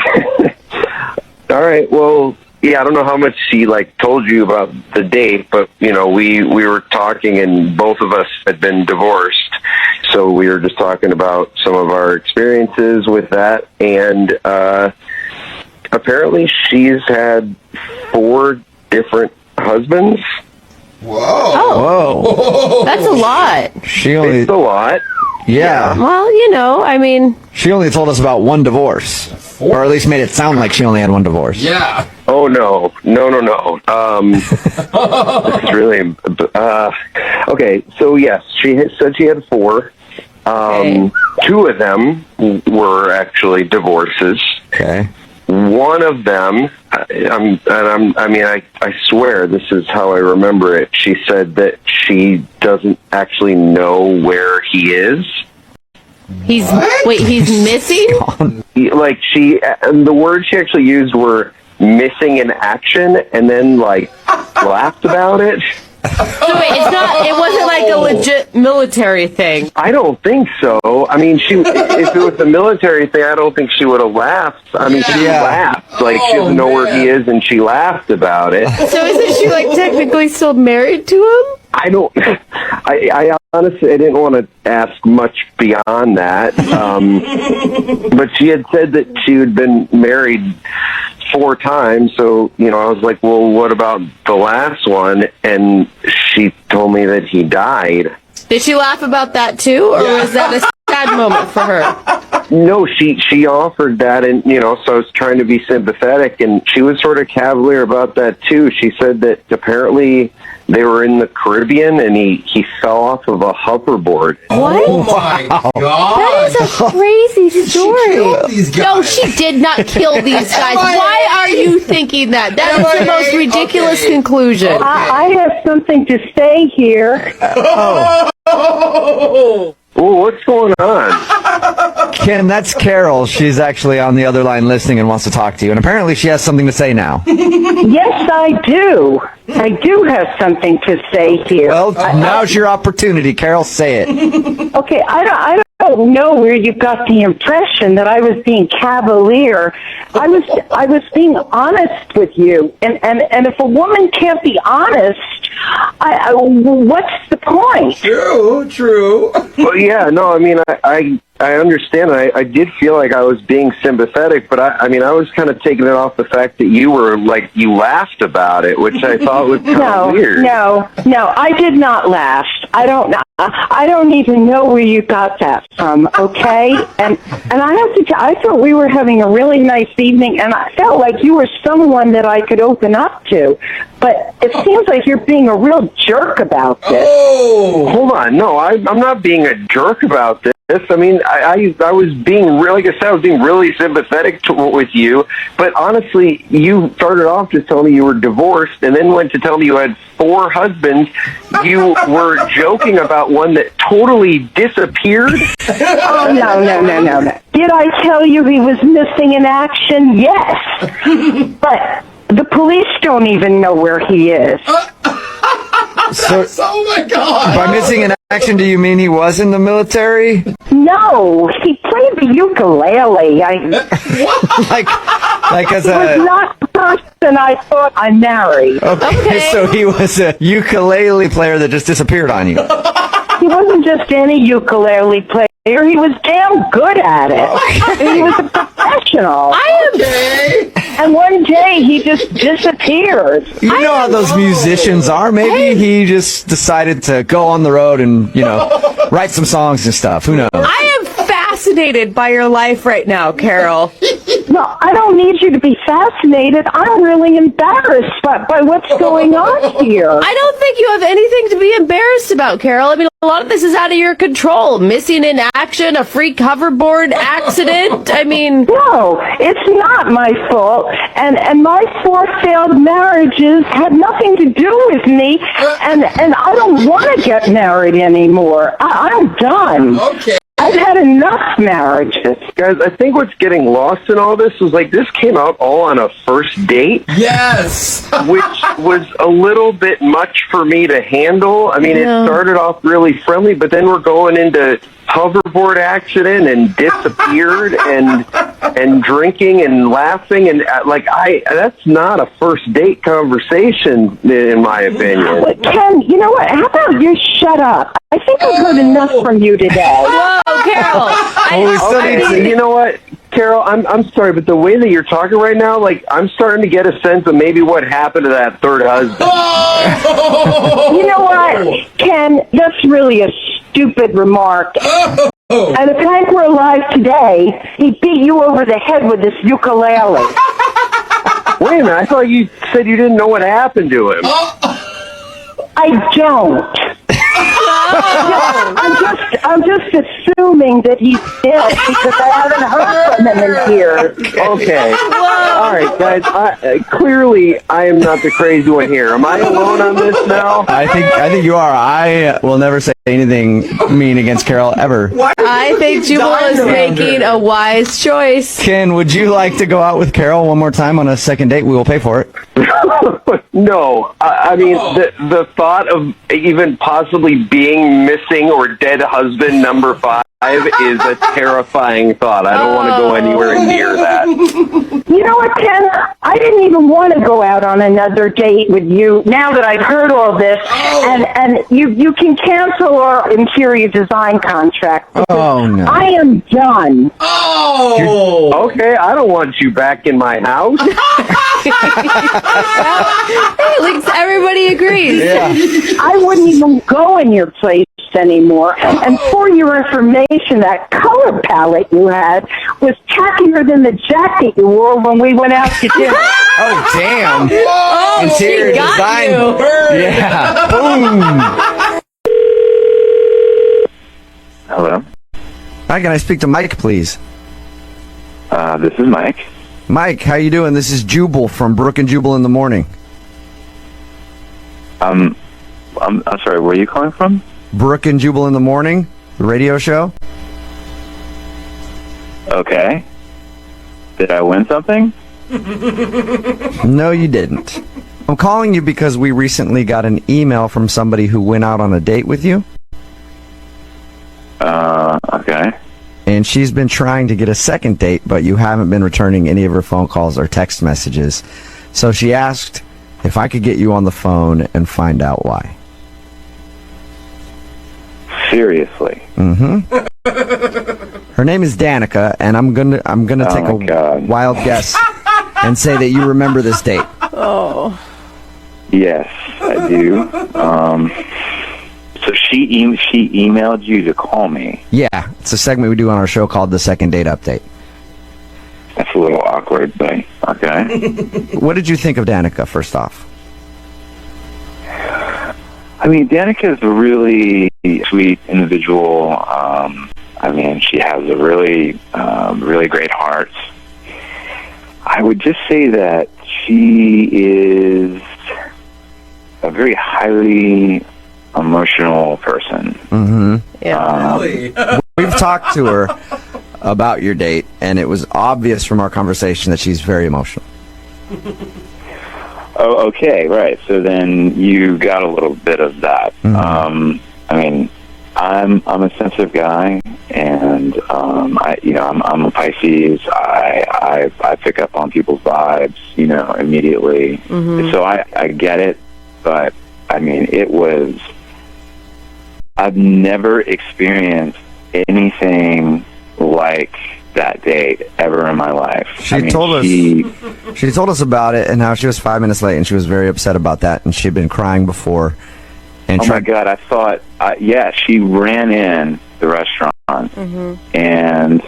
All right, well, yeah, I don't know how much she, told you about the date, but, we were talking, and both of us had been divorced, so we were just talking about some of our experiences with that, and, apparently she's had 4 different husbands.
Whoa.
Oh. That's a lot.
It's a lot.
Yeah.
Well, I mean...
She only told us about 1 divorce. Or at least made it sound like she only had 1 divorce.
Yeah.
Oh, no. It's really... okay, so yes, she said she had 4.
Okay.
2 of them were actually divorces.
Okay.
One of them, I swear this is how I remember it. She said that she doesn't actually know where he is.
He's missing?
The words she actually used were missing in action, and then laughed about it.
So wait, it wasn't like a legit military thing.
I don't think so. I mean, if it was a military thing, I don't think she would have laughed. I mean, she laughed. She doesn't know where he is, and she laughed about it.
So isn't she technically still married to him?
I don't. I honestly, I didn't want to ask much beyond that. But she had said that she had been married 4 times, so I was like, well, what about the last one? And she told me that he died.
Did she laugh about that too, or was that a sad moment for her?
No, she offered that, and so I was trying to be sympathetic, and she was sort of cavalier about that too. She said that apparently they were in the Caribbean, and he fell off of a hoverboard.
What?
Oh my God!
That is a crazy story.
She killed these guys.
No, she did not kill these guys. Why are you thinking that? That is the most ridiculous conclusion.
I have something to say here.
Oh, what's going on?
Ken, that's Carol. She's actually on the other line listening and wants to talk to you. And apparently she has something to say now.
Yes, I do. I do have something to say here.
Well, now's your opportunity. Carol, say it.
Okay, I don't know where you got the impression that I was being cavalier. I was being honest with you, and if a woman can't be honest, what's the point?
True.
Well, yeah, no, I mean, I understand. I did feel like I was being sympathetic, but I mean, I was kind of taking it off the fact that you were you laughed about it, which I thought was kind of weird.
No, I did not laugh. I don't even know where you got that from. Okay, and I have to. I thought we were having a really nice evening, and I felt like you were someone that I could open up to. But it seems like you're being a real jerk about this.
Oh,
hold on. No, I'm not being a jerk about this. I mean, I was being really, like I said, I was being really sympathetic with you. But honestly, you started off just telling me you were divorced, and then went to tell me you had 4 husbands. You were joking about one that totally disappeared.
Oh no! Did I tell you he was missing in action? Yes, but the police don't even know where he is.
So,
oh my God!
By missing in action, do you mean he was in the military?
No, he played the ukulele.
like as
He was not the person I thought I married.
Okay, so he was a ukulele player that just disappeared on you.
He wasn't just any ukulele player. He was damn good at it. He was a professional.
I am
and one day he just disappeared.
You know how those musicians are. Maybe he just decided to go on the road and, write some songs and stuff. Who knows?
I am fascinated by your life right now, Carol.
No, I don't need you to be fascinated. I'm really embarrassed by what's going on here.
I don't think you have anything to be embarrassed about, Carol. I mean, a lot of this is out of your control. Missing in action, a freak hoverboard accident. I mean...
No, it's not my fault. And my 4 failed marriages had nothing to do with me. And I don't want to get married anymore. I'm done.
Okay.
I've had enough marriages.
Guys, I think what's getting lost in all this was this came out all on a first date.
Yes.
Which was a little bit much for me to handle. I mean, it started off really friendly, but then we're going into hoverboard accident and disappeared and drinking and laughing and that's not a first date conversation in my opinion.
But Ken, you know what? How about you shut up? I think I've heard enough from you today.
Whoa, Carol.
You know what? Carol, I'm sorry, but the way that you're talking right now, I'm starting to get a sense of maybe what happened to that third husband.
You know what, Ken? That's really a stupid remark. And if Hank were alive today, he'd beat you over the head with this ukulele.
Wait a minute, I thought you said you didn't know what happened to him.
I don't. I'm just assuming that he's dead because I haven't heard from him in years.
Okay. All right, guys. Clearly, I am not the crazy one here. Am I alone on this now?
I think you are. I will never say anything mean against Carol ever.
I think Jubal is making a wise choice.
Ken, would you like to go out with Carol one more time on a second date? We will pay for it.
No. I mean, the thought of even possibly being missing or dead husband number 5 is a terrifying thought. I don't want to go anywhere near that.
You know what, Ken? I didn't even want to go out on another date with you now that I've heard all this. And you can cancel our interior design contract.
Oh, no.
I am done.
Oh! Okay, I don't want you back in my house.
At least everybody agrees.
Yeah.
I wouldn't even go in your place anymore. And for your information, that color palette you had was tackier than the jacket you wore when we went out to dinner.
Oh, damn.
Oh,
Interior
she got
design.
you.
Yeah. Boom.
Hello.
Hi, can I speak to Mike, please?
This is Mike.
Mike, how you doing? This is Jubal from Brooke and Jubal in the Morning.
I'm sorry, where are you calling from?
Brooke and Jubal in the Morning, the radio show.
Okay. Did I win something?
No, you didn't. I'm calling you because we recently got an email from somebody who went out on a date with you.
Okay.
And she's been trying to get a second date, but you haven't been returning any of her phone calls or text messages. So she asked if I could get you on the phone and find out why.
Seriously?
Mm-hmm. Her name is Danica, and I'm gonna take a wild guess and say that you remember this date.
Oh.
Yes, I do. So she emailed you to call me.
Yeah, it's a segment we do on our show called The Second Date Update.
That's a little awkward, but okay.
What did you think of Danica, first off?
I mean, Danica is a really sweet individual. I mean, she has a really, really great heart. I would just say that she is a very highly emotional person.
Mm-hmm.
Yeah.
We've talked to her about your date, and it was obvious from our conversation that she's very emotional.
Oh, okay, right. So then you got a little bit of that.
Mm-hmm.
I mean, I'm a sensitive guy, and I'm a Pisces. I pick up on people's vibes, immediately.
Mm-hmm.
So I get it, but I mean, I've never experienced anything like that date ever in my life.
She told us She told us about it and how she was 5 minutes late, and she was very upset about that, and she had been crying before. And
my God, I thought, she ran in the restaurant, and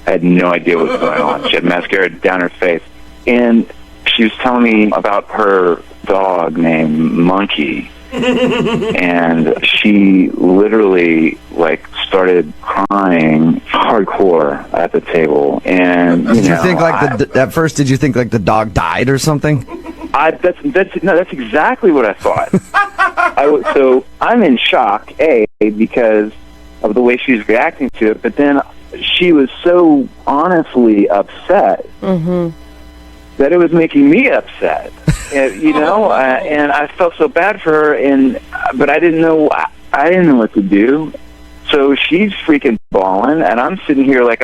I had no idea what was going on. She had mascara down her face, and she was telling me about her dog named Monkey, and she literally started crying hardcore at the table. And
did you think at first? Did you think the dog died or something?
That's exactly what I thought. So I'm in shock, because of the way she was reacting to it, but then she was so honestly upset that it was making me upset. And I felt so bad for her, but I didn't know what to do. So she's freaking bawling, and I'm sitting here like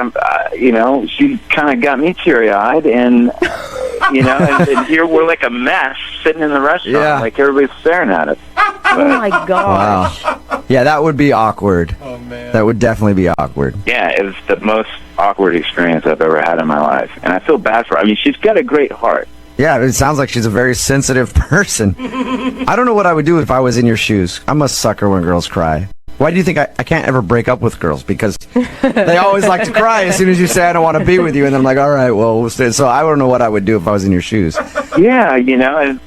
she kind of got me teary-eyed, and and here we're like a mess sitting in the restaurant, like everybody's staring at us.
Oh my gosh!
Wow. Yeah, that would be awkward. Oh man, that would definitely be awkward.
Yeah, it was the most awkward experience I've ever had in my life, and I feel bad for her. I mean, she's got a great heart.
Yeah, it sounds like she's a very sensitive person. I don't know what I would do if I was in your shoes. I'm a sucker when girls cry. Why do you think I can't ever break up with girls? Because they always like to cry as soon as you say I don't want to be with you, and then I'm like, all right, well, we'll stay. So I don't know what I would do if I was in your shoes.
Yeah, and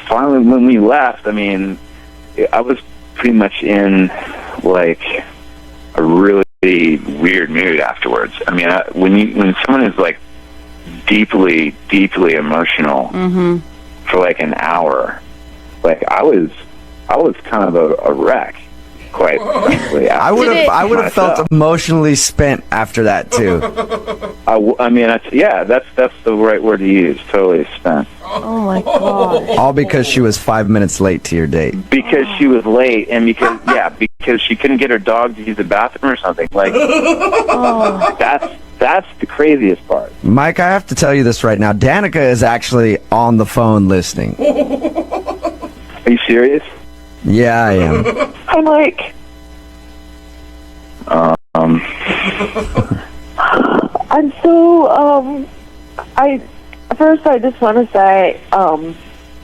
finally when we left, I mean, I was pretty much in a really weird mood afterwards. I mean, when someone is deeply, deeply emotional for an hour, I was kind of a wreck. Quite frankly,
I would have felt emotionally spent after that too.
That's the right word to use. Totally spent.
Oh my God!
All because she was 5 minutes late to your date.
Because she was late, and because she couldn't get her dog to use the bathroom or something. That's the craziest part.
Mike, I have to tell you this right now. Danica is actually on the phone listening.
Are you serious?
Yeah, I am.
Hi, Mike. I'm so, first I just want to say,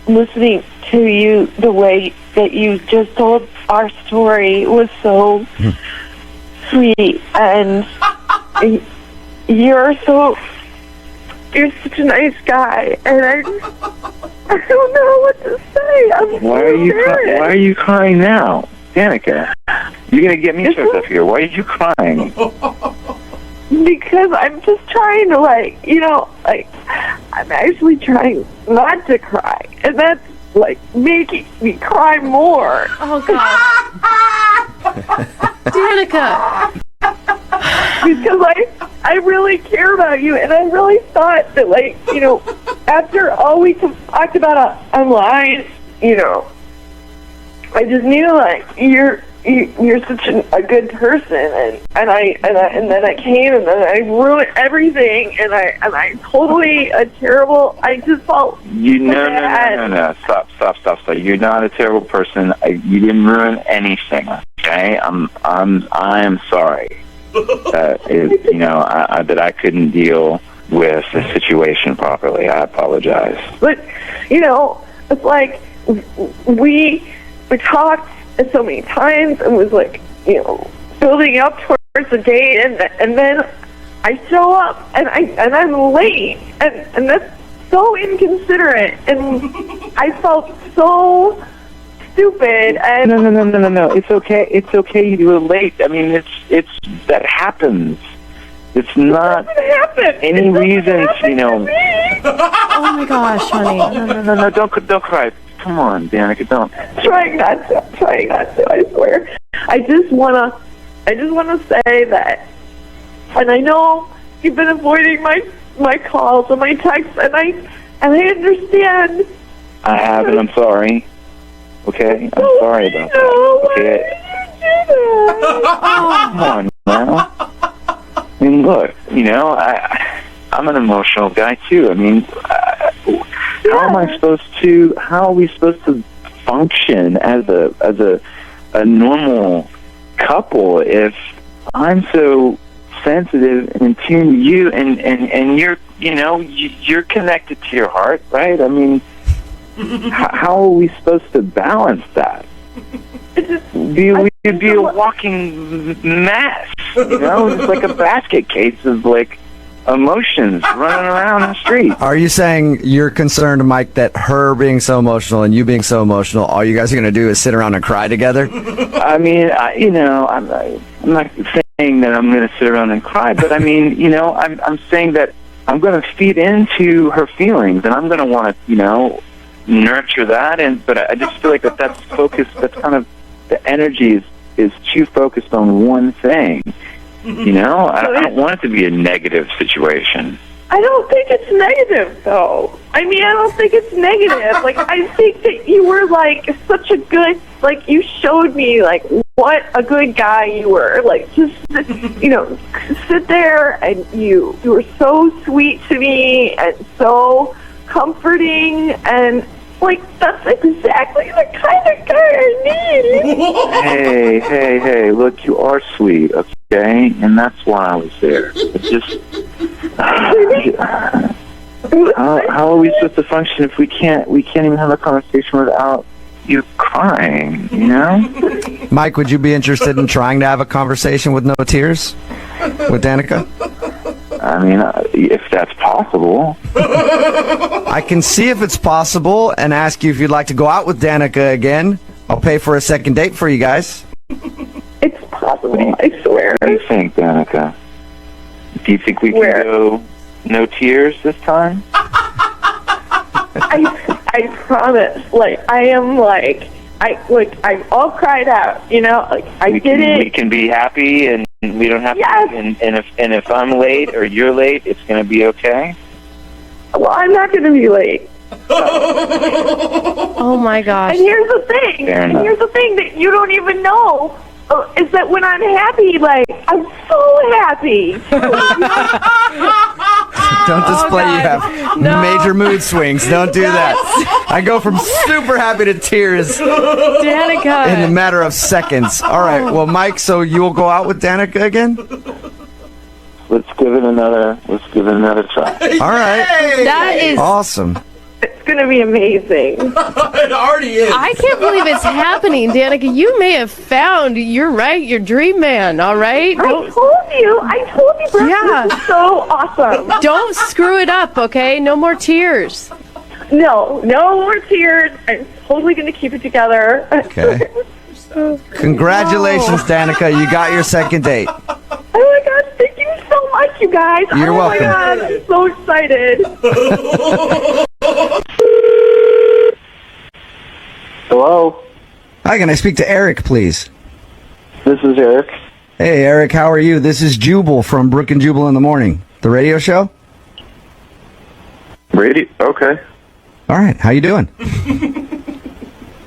listening to you, the way that you just told our story was so sweet, and you're such a nice guy, and I don't know what to say.
Why are you crying now, Danica? You're gonna get me choked up here. Why are you crying?
Because I'm just trying to I'm actually trying not to cry, and that's making me cry more.
Oh God, Danica.
Because I really care about you, and I really thought that after all we talked about online, I just knew you're such a good person, and then I came, and then I ruined everything, and I totally a terrible. I just felt
no. Stop. You're not a terrible person. You didn't ruin anything. Okay, I am sorry that I couldn't deal with the situation properly. I apologize.
But it's like we talked so many times, and was building up towards the date, and then I show up and I'm late, and that's so inconsiderate, and I felt so stupid. And
No. It's okay. You were late. I mean, that happens. It's not any reason.
Oh my gosh, honey.
No. Don't cry. Come on, Danica. Don't.
Trying not to. I swear. I just wanna say that, and I know you've been avoiding my calls and my texts, and I understand.
I have, and I'm sorry. Okay, I'm sorry about that. Okay. Come on now. I mean, look, I'm an emotional guy too. I mean, how are we supposed to function as a normal couple if I'm so sensitive and in tune to you, and you're, you're connected to your heart, right? I mean, how are we supposed to balance that? You'd be a walking mess, It's like a basket case of, like, emotions running around the street.
Are you saying you're concerned, Mike, that her being so emotional and you being so emotional, all you guys are going to do is sit around and cry together?
I mean, I'm not saying that I'm going to sit around and cry, but I mean, I'm saying that I'm going to feed into her feelings, and I'm going to want to, nurture that. But I just feel like that's focused. That's kind of the energy is too focused on one thing. I don't want it to be a negative situation.
I don't think it's negative, though. I mean, I don't think it's negative. Like, I think that you were, like, such a good, like, you showed me, like, what a good guy you were. Like, just, sit there, and you were so sweet to me and so comforting, and, like, that's exactly the kind of guy I need.
Hey, look, you are sweet, okay? And that's why I was there. It's just... how are we supposed to function if we can't even have a conversation without you crying,
Mike, would you be interested in trying to have a conversation with no tears with Danica?
I mean, if that's possible.
I can see if it's possible and ask you if you'd like to go out with Danica again. I'll pay for a second date for you guys.
It's possible, I swear.
What do you think, Danica? Do you think we can go no tears this time?
I promise. Like, I am like, I'm all cried out, Like, I did it.
We can be happy, and we don't have to. And if I'm late or you're late, it's going to be okay.
Well, I'm not going to be late.
Oh my gosh!
And here's the thing. That you don't even know. Is that when I'm happy, like, I'm so happy.
Don't display you have major mood swings. Don't do that. I go from super happy to tears
Danica.
in a matter of seconds. All right, well, Mike, so you will go out with Danica again?
Let's give it another try.
All right.
That is
awesome.
It's going to be amazing.
It already is.
I can't believe it's happening, Danica. You may have found your dream man, all right?
I told you, Brooke.
Yeah.
This is so awesome.
Don't screw it up, okay? No more tears.
No more tears. I'm totally going to keep it together.
Okay. Congratulations, Danica. You got your second date.
Oh my God, thank you so much, you guys.
You're welcome.
Oh my God, I'm so excited.
Hello?
Hi, can I speak to Eric, please?
This is Eric.
Hey, Eric, how are you? This is Jubal from Brooke and Jubal in the Morning, the radio show.
Radio? Okay.
All right, how you doing?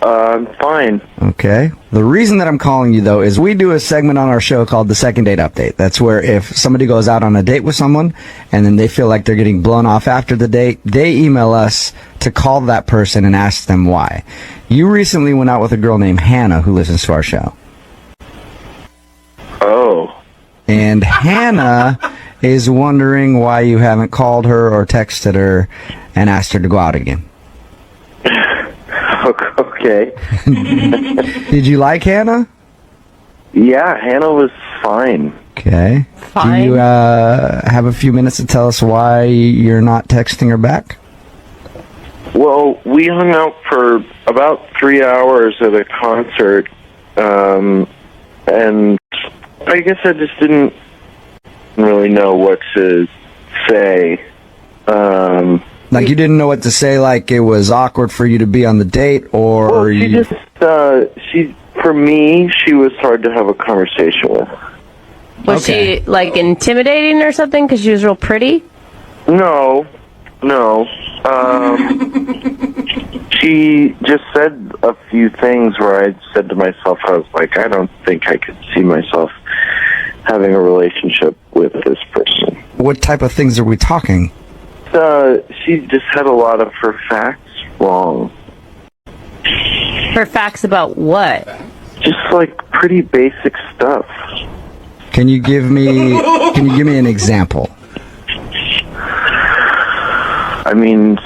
I'm fine.
Okay. The reason that I'm calling you, though, is we do a segment on our show called the Second Date Update. That's where if somebody goes out on a date with someone and then they feel like they're getting blown off after the date, they email us to call that person and ask them why. You recently went out with a girl named Hannah who listens to our show.
Oh.
And Hannah is wondering why you haven't called her or texted her and asked her to go out again.
Okay.
Did you like Hannah?
Yeah, Hannah was fine.
Okay.
Fine.
Do you have a few minutes to tell us why you're not texting her back?
Well, we hung out for about 3 hours at a concert, and I guess I just didn't really know what to say.
Like you didn't know what to say, like it was awkward for you to be on the date, or
well, for me, she was hard to have a conversation with.
Was she, like, intimidating or something because she was real pretty?
No. She just said a few things where I said to myself, I was like, I don't think I could see myself having a relationship with this person.
What type of things are we talking?
She just had a lot of her facts wrong.
Her facts about what?
Just like pretty basic stuff.
Can you give me Can you give me an example?
I mean,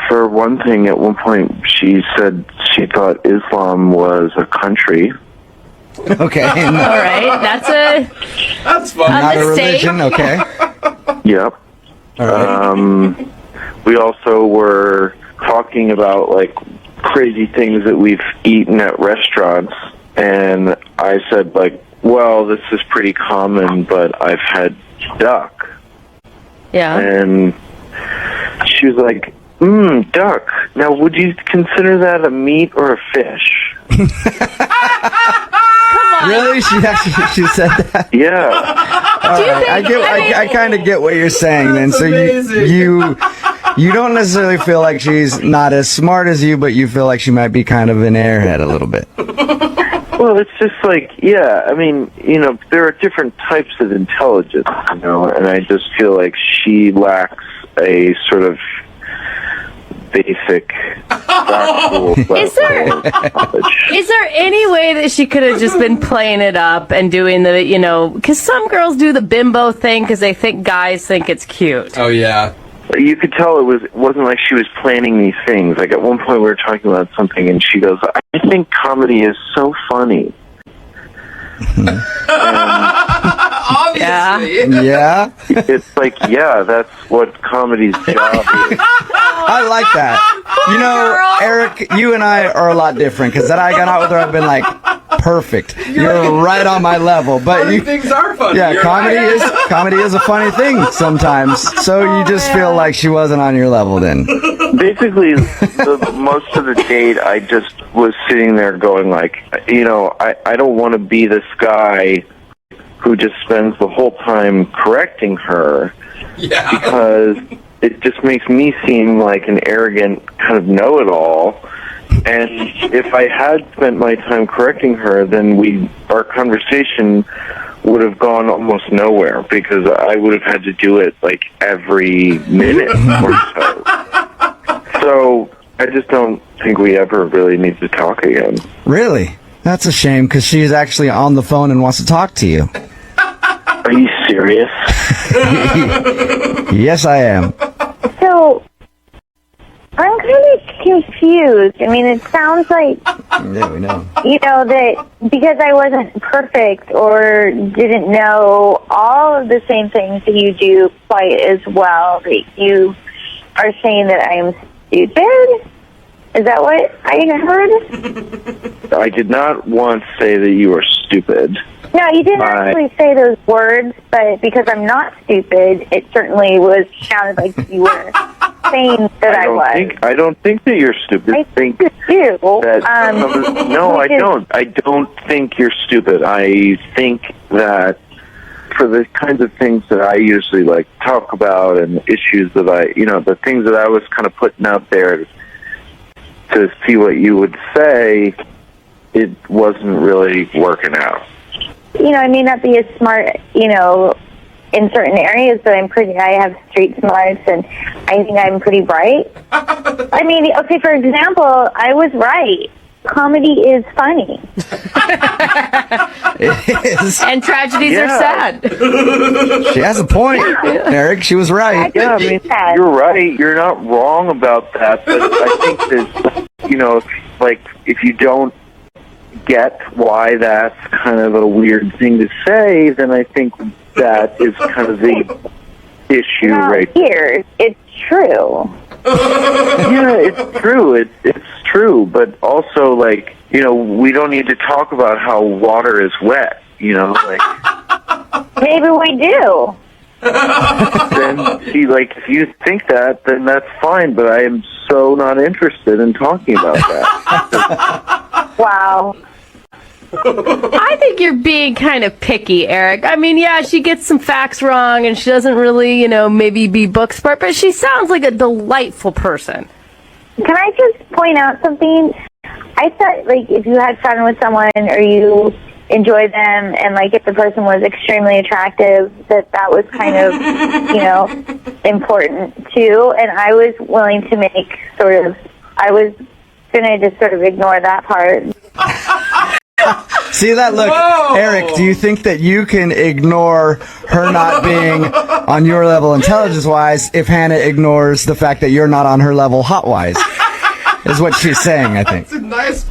for one thing, at one point, she said she thought Islam was a country.
Okay.
All right, that's fun.
Not a religion, okay.
Yep.
All right.
We also were talking about, like, crazy things that we've eaten at restaurants, and I said, like, well, this is pretty common, but I've had duck.
Yeah.
And she was like, duck. Now, would you consider that a meat or a fish?
Really? She said that?
Yeah.
I kind of get what you're saying then. So you don't necessarily feel like she's not as smart as you, but you feel like she might be kind of an airhead a little bit.
Well, it's just like, yeah, I mean, there are different types of intelligence, and I just feel like she lacks a sort of basic factual
Is there any way that she could have just been playing it up and doing the, because some girls do the bimbo thing because they think guys think it's cute.
Oh, yeah.
You could tell it wasn't like she was planning these things. Like, at one point we were talking about something, and she goes, I think comedy is so funny.
Obviously.
Yeah.
It's like, yeah, that's what comedy's job is.
I like that. Eric, you and I are a lot different, because that I got out with her, I've been like, perfect. You're right on my level. But
funny things are funny.
Yeah,
You're
comedy is a funny thing sometimes. So you just feel like she wasn't on your level then.
Basically, most of the date, I just was sitting there going like, I don't want to be this guy who just spends the whole time correcting her.
Yeah. Because
it just makes me seem like an arrogant kind of know-it-all. And if I had spent my time correcting her, then our conversation would have gone almost nowhere, because I would have had to do it like every minute or so. So I just don't think we ever really need to talk again.
Really? That's a shame, because she's actually on the phone and wants to talk to you.
Are you serious?
Yes, I am.
So, I'm kind of confused. I mean, it sounds like,
Yeah, we know.
that because I wasn't perfect or didn't know all of the same things that you do quite as well, that you are saying that I am stupid? Is that what I heard?
I did not once say that you were stupid.
No, you didn't actually say those words, but because I'm not stupid, it certainly sounded like you were saying that I was.
I don't think that you're stupid.
I think you do.
No, I don't. I don't think you're stupid. I think that for the kinds of things that I usually like talk about and issues that the things that I was kind of putting out there to see what you would say, it wasn't really working out.
I may not be as smart, in certain areas, but I have street smarts, and I think I'm pretty bright. I mean, okay, for example, I was right. Comedy is funny.
It is.
And tragedies are sad.
She has a point, Eric. She was right.
Yeah, I mean, you're right. You're not wrong about that, but I think that, if you don't get why that's kind of a weird thing to say, then I think that is kind of the issue right
here. It's true.
Yeah, it's true. It's true, but also, we don't need to talk about how water is wet,
Maybe we do.
Then, if you think that, then that's fine, but I am so not interested in talking about that.
Wow.
I think you're being kind of picky, Eric. I mean, yeah, she gets some facts wrong, and she doesn't really, maybe be book smart, but she sounds like a delightful person.
Can I just point out something? I thought, if you had fun with someone or you enjoyed them, and, if the person was extremely attractive, that was kind of, important, too. And I was willing to I was going to just sort of ignore that part.
See that? Look, Eric, do you think that you can ignore her not being on your level intelligence-wise if Hannah ignores the fact that you're not on her level hot-wise? Is what she's saying, I think.
That's a nice.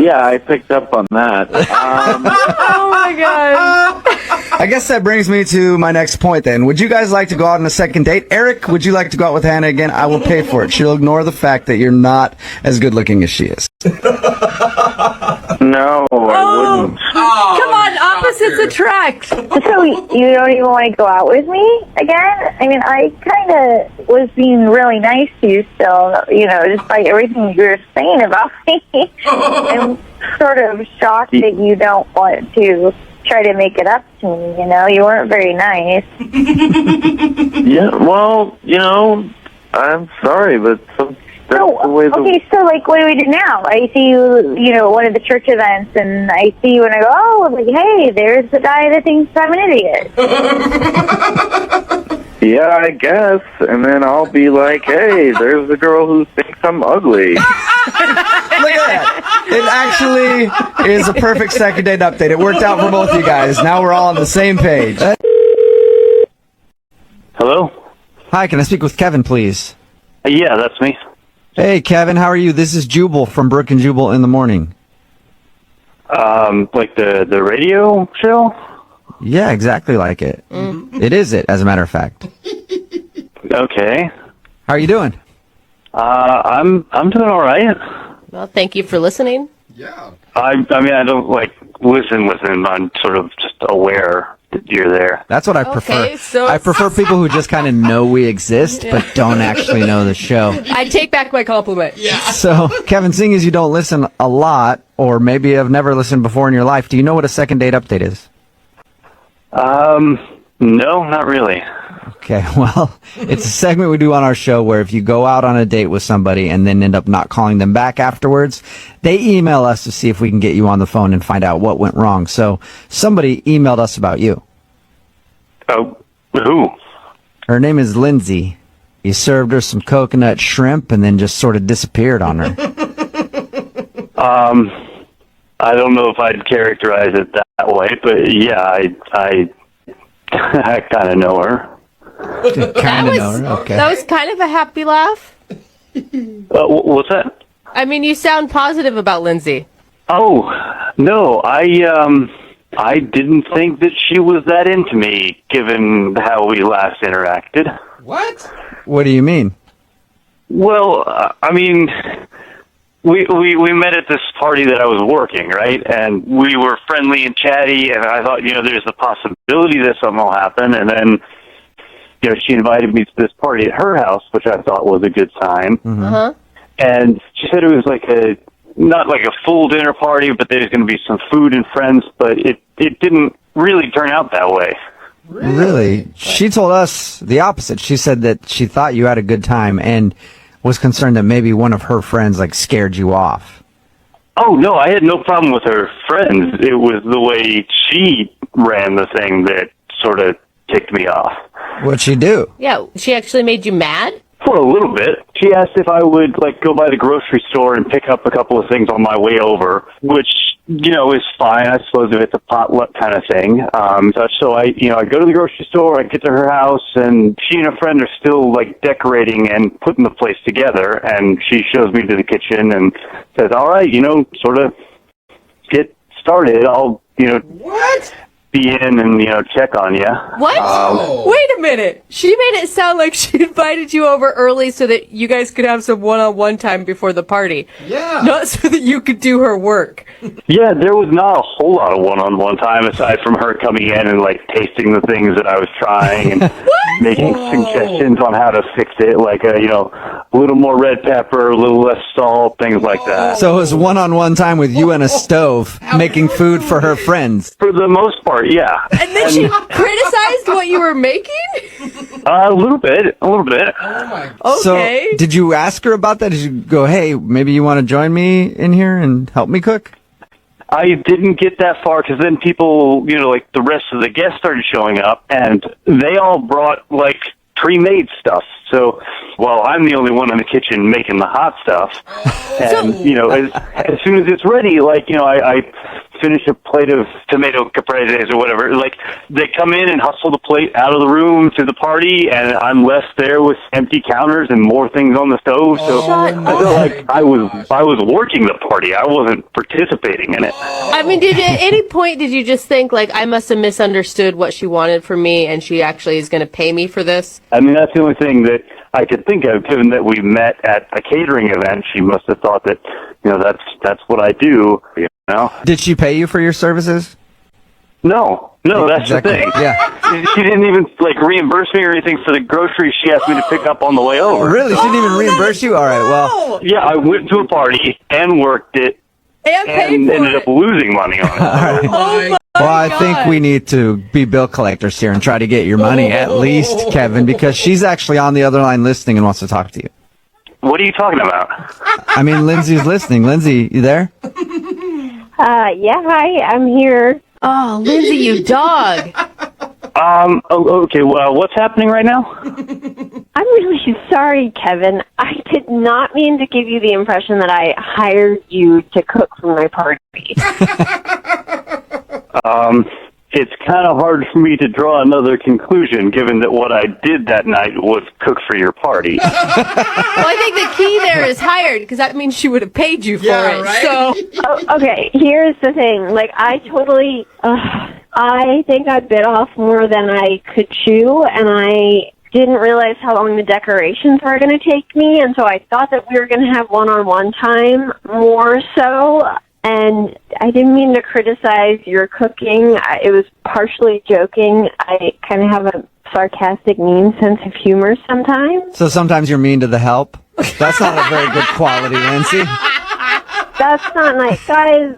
Yeah, I picked up on that.
Oh my god.
I guess that brings me to my next point then. Would you guys like to go out on a second date? Eric, would you like to go out with Hannah again? I will pay for it. She'll ignore the fact that you're not as good looking as she is.
No, I wouldn't.
Come on, opposites attract.
So you don't even want to go out with me again? I mean, I kind of was being really nice to you still, despite everything you were saying about me. I'm sort of shocked that you don't want to try to make it up to me, You weren't very nice.
Yeah, well, I'm sorry, but that's the way
okay, so, what do we do now? I see you, at one of the church events, and I see you, and I go, hey, there's the guy that thinks I'm an idiot.
Yeah, I guess. And then I'll be like, hey, there's the girl who thinks I'm ugly.
Look at that. It actually is a perfect second date update. It worked out for both you guys. Now we're all on the same page.
Hello?
Hi, can I speak with Kevin, please?
Yeah, that's me.
Hey, Kevin, how are you? This is Jubal from Brooke and Jubal in the Morning.
Like the radio show?
Yeah, exactly like it. Mm-hmm. It is it, as a matter of fact.
Okay.
How are you doing?
I'm doing all right.
Well, thank you for listening.
Yeah.
I mean, I don't listen. I'm sort of just aware that you're there.
That's what I prefer.
Okay, so
I prefer people who just kind of know we exist, but don't actually know the show.
I take back my compliment.
Yeah.
So, Kevin, seeing as you don't listen a lot, or maybe have never listened before in your life, do you know what a second date update is?
No, not really.
Okay, well, it's a segment we do on our show where if you go out on a date with somebody and then end up not calling them back afterwards, they email us to see if we can get you on the phone and find out what went wrong. So somebody emailed us about you.
Oh, who?
Her name is Lindsay. You served her some coconut shrimp and then just sort of disappeared on her.
I don't know if I'd characterize it that way, but yeah, I kind of know her.
Kind of know her. Okay.
That was kind of a happy laugh.
What's that?
I mean, you sound positive about Lindsay.
Oh, no, I didn't think that she was that into me, given how we last interacted.
What?
What do you mean?
Well, I mean, we met at this party that I was working, right? And we were friendly and chatty, and I thought, there's a possibility that something will happen. And then, she invited me to this party at her house, which I thought was a good sign.
Mm-hmm.
Uh-huh.
And she said it was not like a full dinner party, but there's going to be some food and friends, but it didn't really turn out that way.
Really? She told us the opposite. She said that she thought you had a good time and was concerned that maybe one of her friends scared you off.
Oh, no, I had no problem with her friends. It was the way she ran the thing that sort of ticked me off.
What'd she do?
Yeah, she actually made you mad?
For a little bit. She asked if I would go by the grocery store and pick up a couple of things on my way over, which, is fine, I suppose, if it's a potluck kind of thing. So I go to the grocery store, I get to her house, and she and a friend are still decorating and putting the place together, and she shows me to the kitchen and says, all right, sort of get started. I'll,
What?
be in and, check on you.
What? Wait a minute. She made it sound like she invited you over early so that you guys could have some one-on-one time before the party.
Yeah.
Not so that you could do her work.
Yeah, there was not a whole lot of one-on-one time aside from her coming in and tasting the things that I was trying and making suggestions on how to fix it, a little more red pepper, a little less salt, things like that.
So it was one-on-one time with you and a stove making food for her friends.
For the most part, yeah.
And then she criticized what you were making?
A little bit.
Oh my.
Okay.
So did you ask her about that? Did you go, hey, maybe you want to join me in here and help me cook?
I didn't get that far because then people, the rest of the guests started showing up, and they all brought, pre-made stuff. So, I'm the only one in the kitchen making the hot stuff. And, as soon as it's ready, I
finish a plate of tomato capreses or whatever. Like, they come in and hustle the plate out of the room to the party, and I'm left there with empty counters and more things on the stove. So I felt like I was working the party. I wasn't participating in it.
I mean, at any point did you just think, like, I must have misunderstood what she wanted from me, and she actually is going to pay me for this?
I mean, that's the only thing that I could think of, given that we met at a catering event. She must have thought that, that's what I do,
Did she pay you for your services?
No, that's
Exactly.
the thing.
Yeah.
She didn't even, reimburse me or anything for the groceries she asked me to pick up on the way over.
Really? She didn't even reimburse you? All right, well.
Yeah, I went to a party and worked it and ended up losing money on it.
All right. Well, I think we need to be bill collectors here and try to get your money at least, Kevin, because she's actually on the other line listening and wants to talk to you.
What are you talking about?
I mean, Lindsay's listening. Lindsay, you there?
Yeah, hi, I'm here.
Oh, Lindsay, you dog.
Okay, well, what's happening right now?
I'm really sorry, Kevin. I did not mean to give you the impression that I hired you to cook for my party.
It's kind of hard for me to draw another conclusion, given that what I did that night was cook for your party.
Well, I think the key there is hired, because that means she would have paid you for it.
right?
So,
Okay, here's the thing. I think I bit off more than I could chew, and I didn't realize how long the decorations were going to take me, and so I thought that we were going to have one-on-one time more so. And I didn't mean to criticize your cooking. It was partially joking. I kind of have a sarcastic, mean sense of humor sometimes.
So sometimes you're mean to the help? That's not a very good quality, Lindsay.
That's not nice. Guys,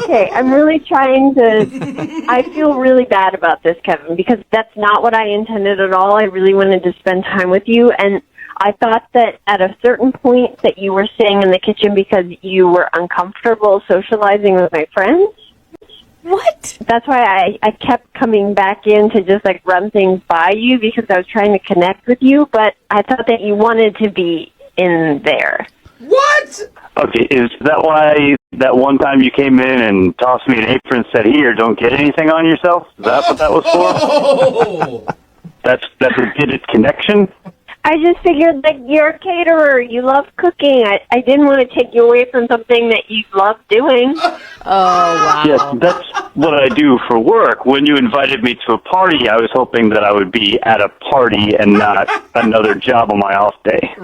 okay, I'm really trying to... I feel really bad about this, Kevin, because that's not what I intended at all. I really wanted to spend time with you, and I thought that at a certain point that you were staying in the kitchen because you were uncomfortable socializing with my friends.
what?
That's why I kept coming back in to just run things by you because I was trying to connect with you, but I thought that you wanted to be in there.
What?
Okay, is that why that one time you came in and tossed me an apron and said, "Here, don't get anything on yourself"? Is that what that was for? That's a get it connection?
I just figured you're a caterer. You love cooking. I didn't want to take you away from something that you love doing.
Oh, wow.
Yes, that's what I do for work. When you invited me to a party, I was hoping that I would be at a party and not another job on my off day.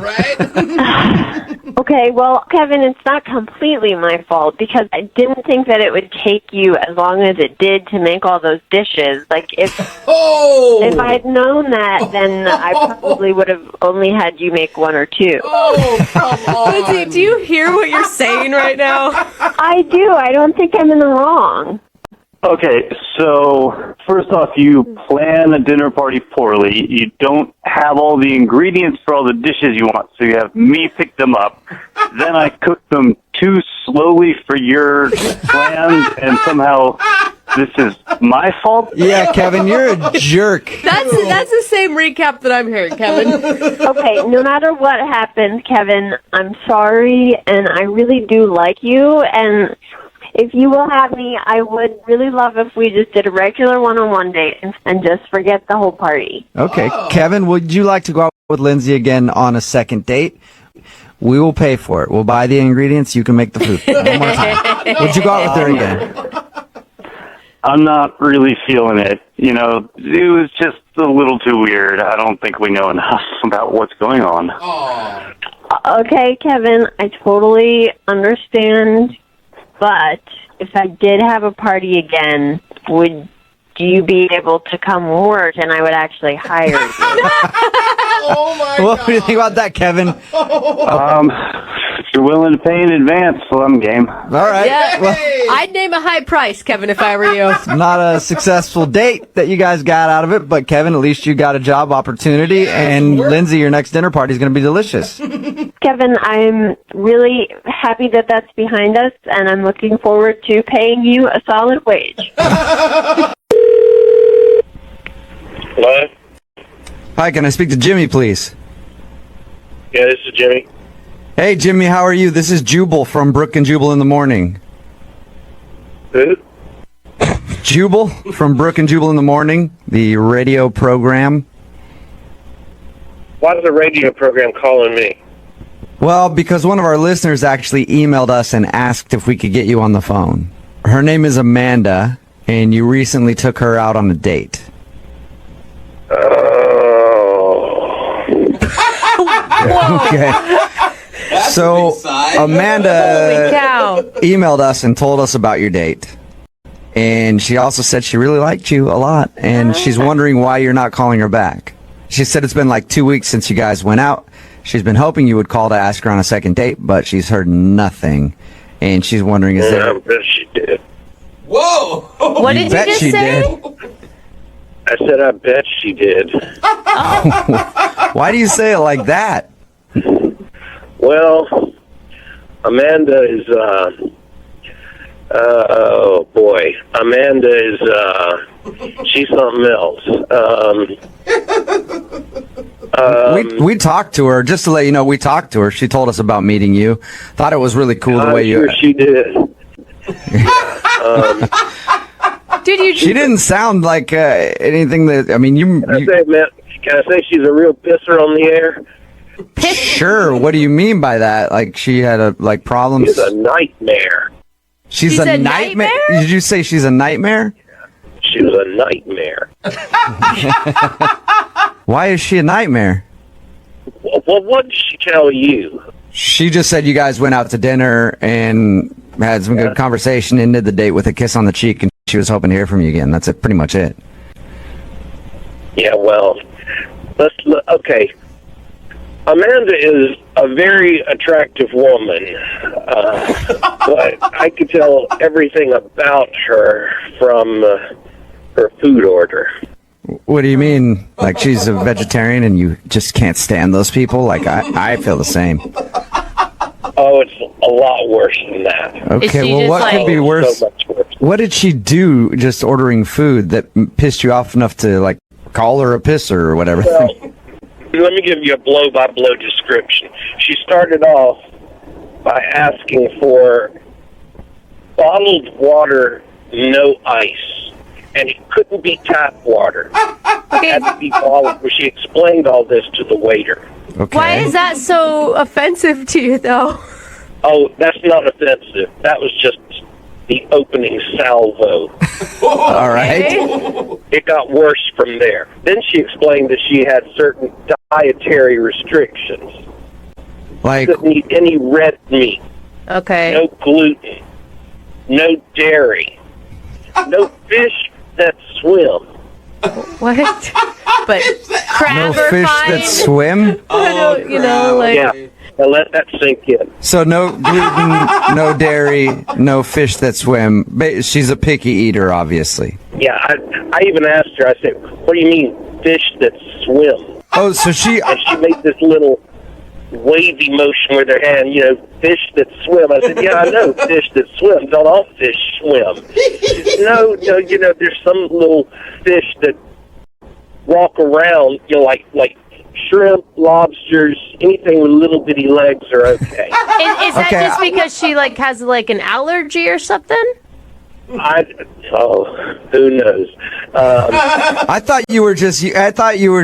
Okay, well, Kevin, it's not completely my fault because I didn't think that it would take you as long as it did to make all those dishes. If I'd known that, then I probably would have only had you make one or two.
Oh, come on.
Lindsay, do you hear what you're saying right now?
I do. I don't think I'm in the wrong.
Okay, so first off, you plan a dinner party poorly. You don't have all the ingredients for all the dishes you want, so you have me pick them up. Then I cook them too slowly for your plans, and somehow this is my fault?
Yeah, Kevin, you're a jerk.
That's the same recap that I'm hearing, Kevin.
Okay, no matter what happens, Kevin, I'm sorry, and I really do like you, and if you will have me, I would really love if we just did a regular one-on-one date and just forget the whole party.
Okay, Kevin, would you like to go out with Lindsay again on a second date? We will pay for it. We'll buy the ingredients. You can make the food. One more time. Would you go out with her again?
I'm not really feeling it. It was just a little too weird. I don't think we know enough about what's going on.
Okay, Kevin, I totally understand, but if I did have a party again, would you be able to come work and I would actually hire you?
Oh my
What do you think about that, Kevin?
If you're willing to pay in advance, well, I'm game.
All right.
Yeah,
Well,
I'd name a high price, Kevin, if I were you.
not a successful date that you guys got out of it, but Kevin, at least you got a job opportunity, and Lindsay, your next dinner party is going to be delicious.
Kevin, I'm really happy that that's behind us, and I'm looking forward to paying you a solid wage.
Hello?
Hi, can I speak to Jimmy, please?
Yeah, this is Jimmy.
Hey, Jimmy, how are you? This is Jubal from Brooke and Jubal in the Morning.
Who?
Jubal from Brooke and Jubal in the Morning, the radio program.
Why is the radio program calling me?
Well, because one of our listeners actually emailed us and asked if we could get you on the phone. Her name is Amanda, and you recently took her out on a date. Okay. So Amanda emailed us and told us about your date. And she also said she really liked you a lot, and she's wondering why you're not calling her back. She said it's been like 2 weeks since you guys went out. She's been hoping you would call to ask her on a second date, but she's heard nothing. And she's wondering, is there...
I bet she did.
Whoa!
What did you just say?
I said, I bet she did.
Why do you say it like that?
Well, Amanda is, oh boy. Amanda is, she's something else.
We talked to her, just to let you know, we talked to her. She told us about meeting you. Thought it was really cool the way you...
she did.
Dude,
she didn't sound like anything that... I mean,
Can I say she's a real pisser on the air?
Sure. What do you mean by that? Like she had problems?
She's a nightmare.
She's a nightmare? Did you say she's a nightmare?
She was a nightmare.
Why is she a nightmare?
Well, what did she tell you?
She just said you guys went out to dinner and had some good conversation, ended the date with a kiss on the cheek, and she was hoping to hear from you again. That's pretty much it.
Yeah, well, let's look. Okay. Amanda is a very attractive woman, but I could tell everything about her from her food order.
What do you mean? Like she's a vegetarian and you just can't stand those people? Like I feel the same.
Oh, it's a lot worse than that.
Okay, well, what could be worse?
So much worse.
What did she do just ordering food that pissed you off enough to, like, call her a pisser or whatever?
Well, let me give you a blow-by-blow description. She started off by asking for bottled water, no ice. And it couldn't be tap water. It had to be bottled. She explained all this to the waiter.
Okay.
Why is that so offensive to you, though?
Oh, that's not offensive. That was just the opening salvo.
All right.
It got worse from there. Then she explained that she had certain dietary restrictions.
Like?
She didn't eat any red meat.
Okay.
No gluten. No dairy. No fish that swim.
What? But crab
No
are
fish
fine?
that swim?
Yeah, now let that sink in.
So no gluten, no dairy, no fish that swim. She's a picky eater, obviously.
Yeah, I even asked her, I said, what do you mean fish that swim?
Oh, so she...
And she made this little wavy motion with her hand, fish that swim. I said, yeah, I know fish that swim. Don't all fish swim. No, there's some little fish that walk around, like shrimp, lobsters, anything with little bitty legs are okay.
Is that just because she has an allergy or something?
Who knows?
I thought you were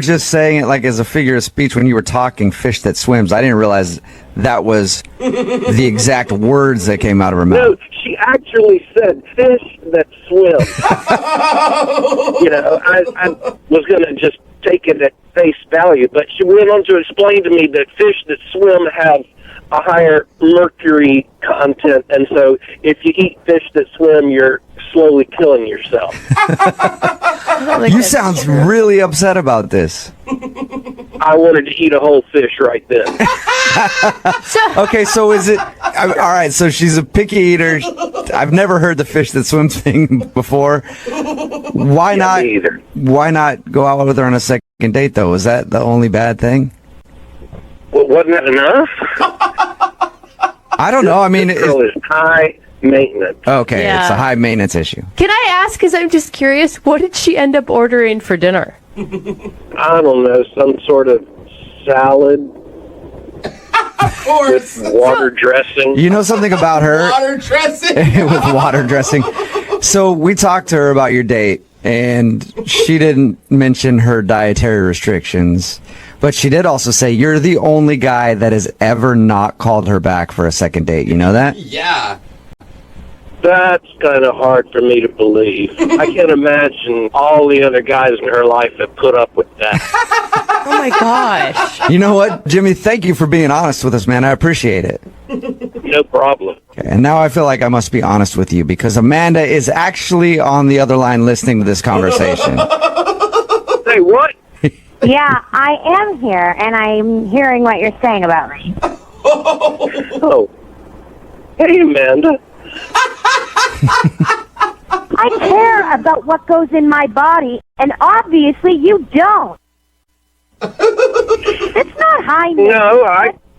just saying it like as a figure of speech when you were talking fish that swims. I didn't realize that was the exact words that came out of her mouth.
No, she actually said fish that swim. I was going to just take it at face value, but she went on to explain to me that fish that swim have a higher mercury content, and so if you eat fish that swim, you're slowly killing yourself.
You sound really upset about this.
I wanted to eat a whole fish right then.
Okay, so is it... all right, so she's a picky eater. I've never heard the fish that swims thing before. Why not?
Me either.
Why not go out with her on a second date, though? Was that the only bad thing?
Well, wasn't that enough?
I don't know. I mean,
this girl is high maintenance.
Okay,
Yeah.
It's a high maintenance issue.
Can I ask, because I'm just curious, what did she end up ordering for dinner?
I don't know, some sort of salad with water dressing.
You know something about her?
Water dressing.
With water dressing. So we talked to her about your date, and she didn't mention her dietary restrictions, but she did also say you're the only guy that has ever not called her back for a second date. You know that?
Yeah.
That's kind of hard for me to believe. I can't imagine all the other guys in her life that put up with that.
Oh my gosh.
You know what, Jimmy? Thank you for being honest with us, man. I appreciate it.
No problem.
Okay, and now I feel like I must be honest with you because Amanda is actually on the other line listening to this conversation.
Hey, what?
Yeah, I am here, and I'm hearing what you're saying about me.
Oh. Hey, Amanda.
I care about what goes in my body, and obviously you don't. It's not high maintenance.
No,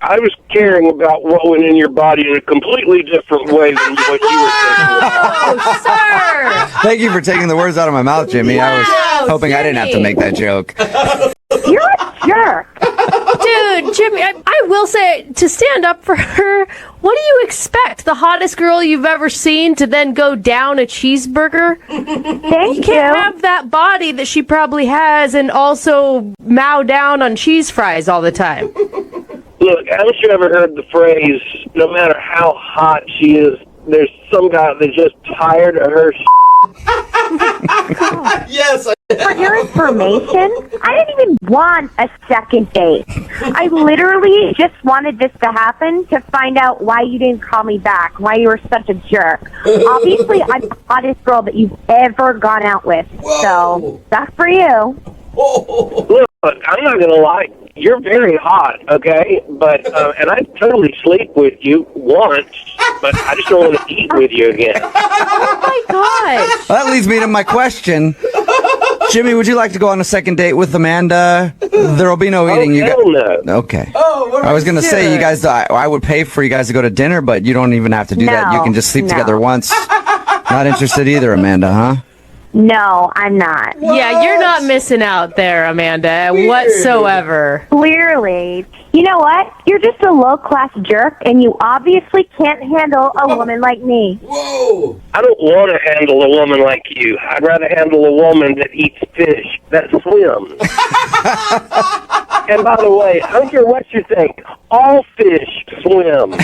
I was caring about what went in your body in a completely different way than what you were thinking.
Oh, sir!
Thank you for taking the words out of my mouth, Jimmy. I was hoping I didn't have to make that joke.
You're a jerk.
Dude, Jimmy, I will say, to stand up for her, what do you expect? The hottest girl you've ever seen to then go down a cheeseburger?
Thank
you can't have that body that she probably has and also mow down on cheese fries all the time.
Look, haven't you ever heard the phrase, no matter how hot she is, there's some guy that's just tired of her
Yes.
For your information, I didn't even want a second date. I literally just wanted this to happen to find out why you didn't call me back, why you were such a jerk. Obviously, I'm the hottest girl that you've ever gone out with. So, that's for you.
Look, I'm not going to lie. You're very hot, okay? But, and I'd totally sleep with you once, but I just don't want to eat with you again.
Oh my gosh.
Well, that leads me to my question. Jimmy, would you like to go on a second date with Amanda? There'll be no eating.
Hell no.
Okay. I was going to say, you guys, I would pay for you guys to go to dinner, but you don't even have to do that. You can just sleep together once. Not interested either, Amanda, huh?
No, I'm not.
Yeah, you're not missing out there, Amanda, whatsoever.
Clearly. You know what? You're just a low-class jerk, and you obviously can't handle a woman like me.
Whoa.
I don't want to handle a woman like you. I'd rather handle a woman that eats fish, that swims. And by the way, I don't care what you think, all fish swim.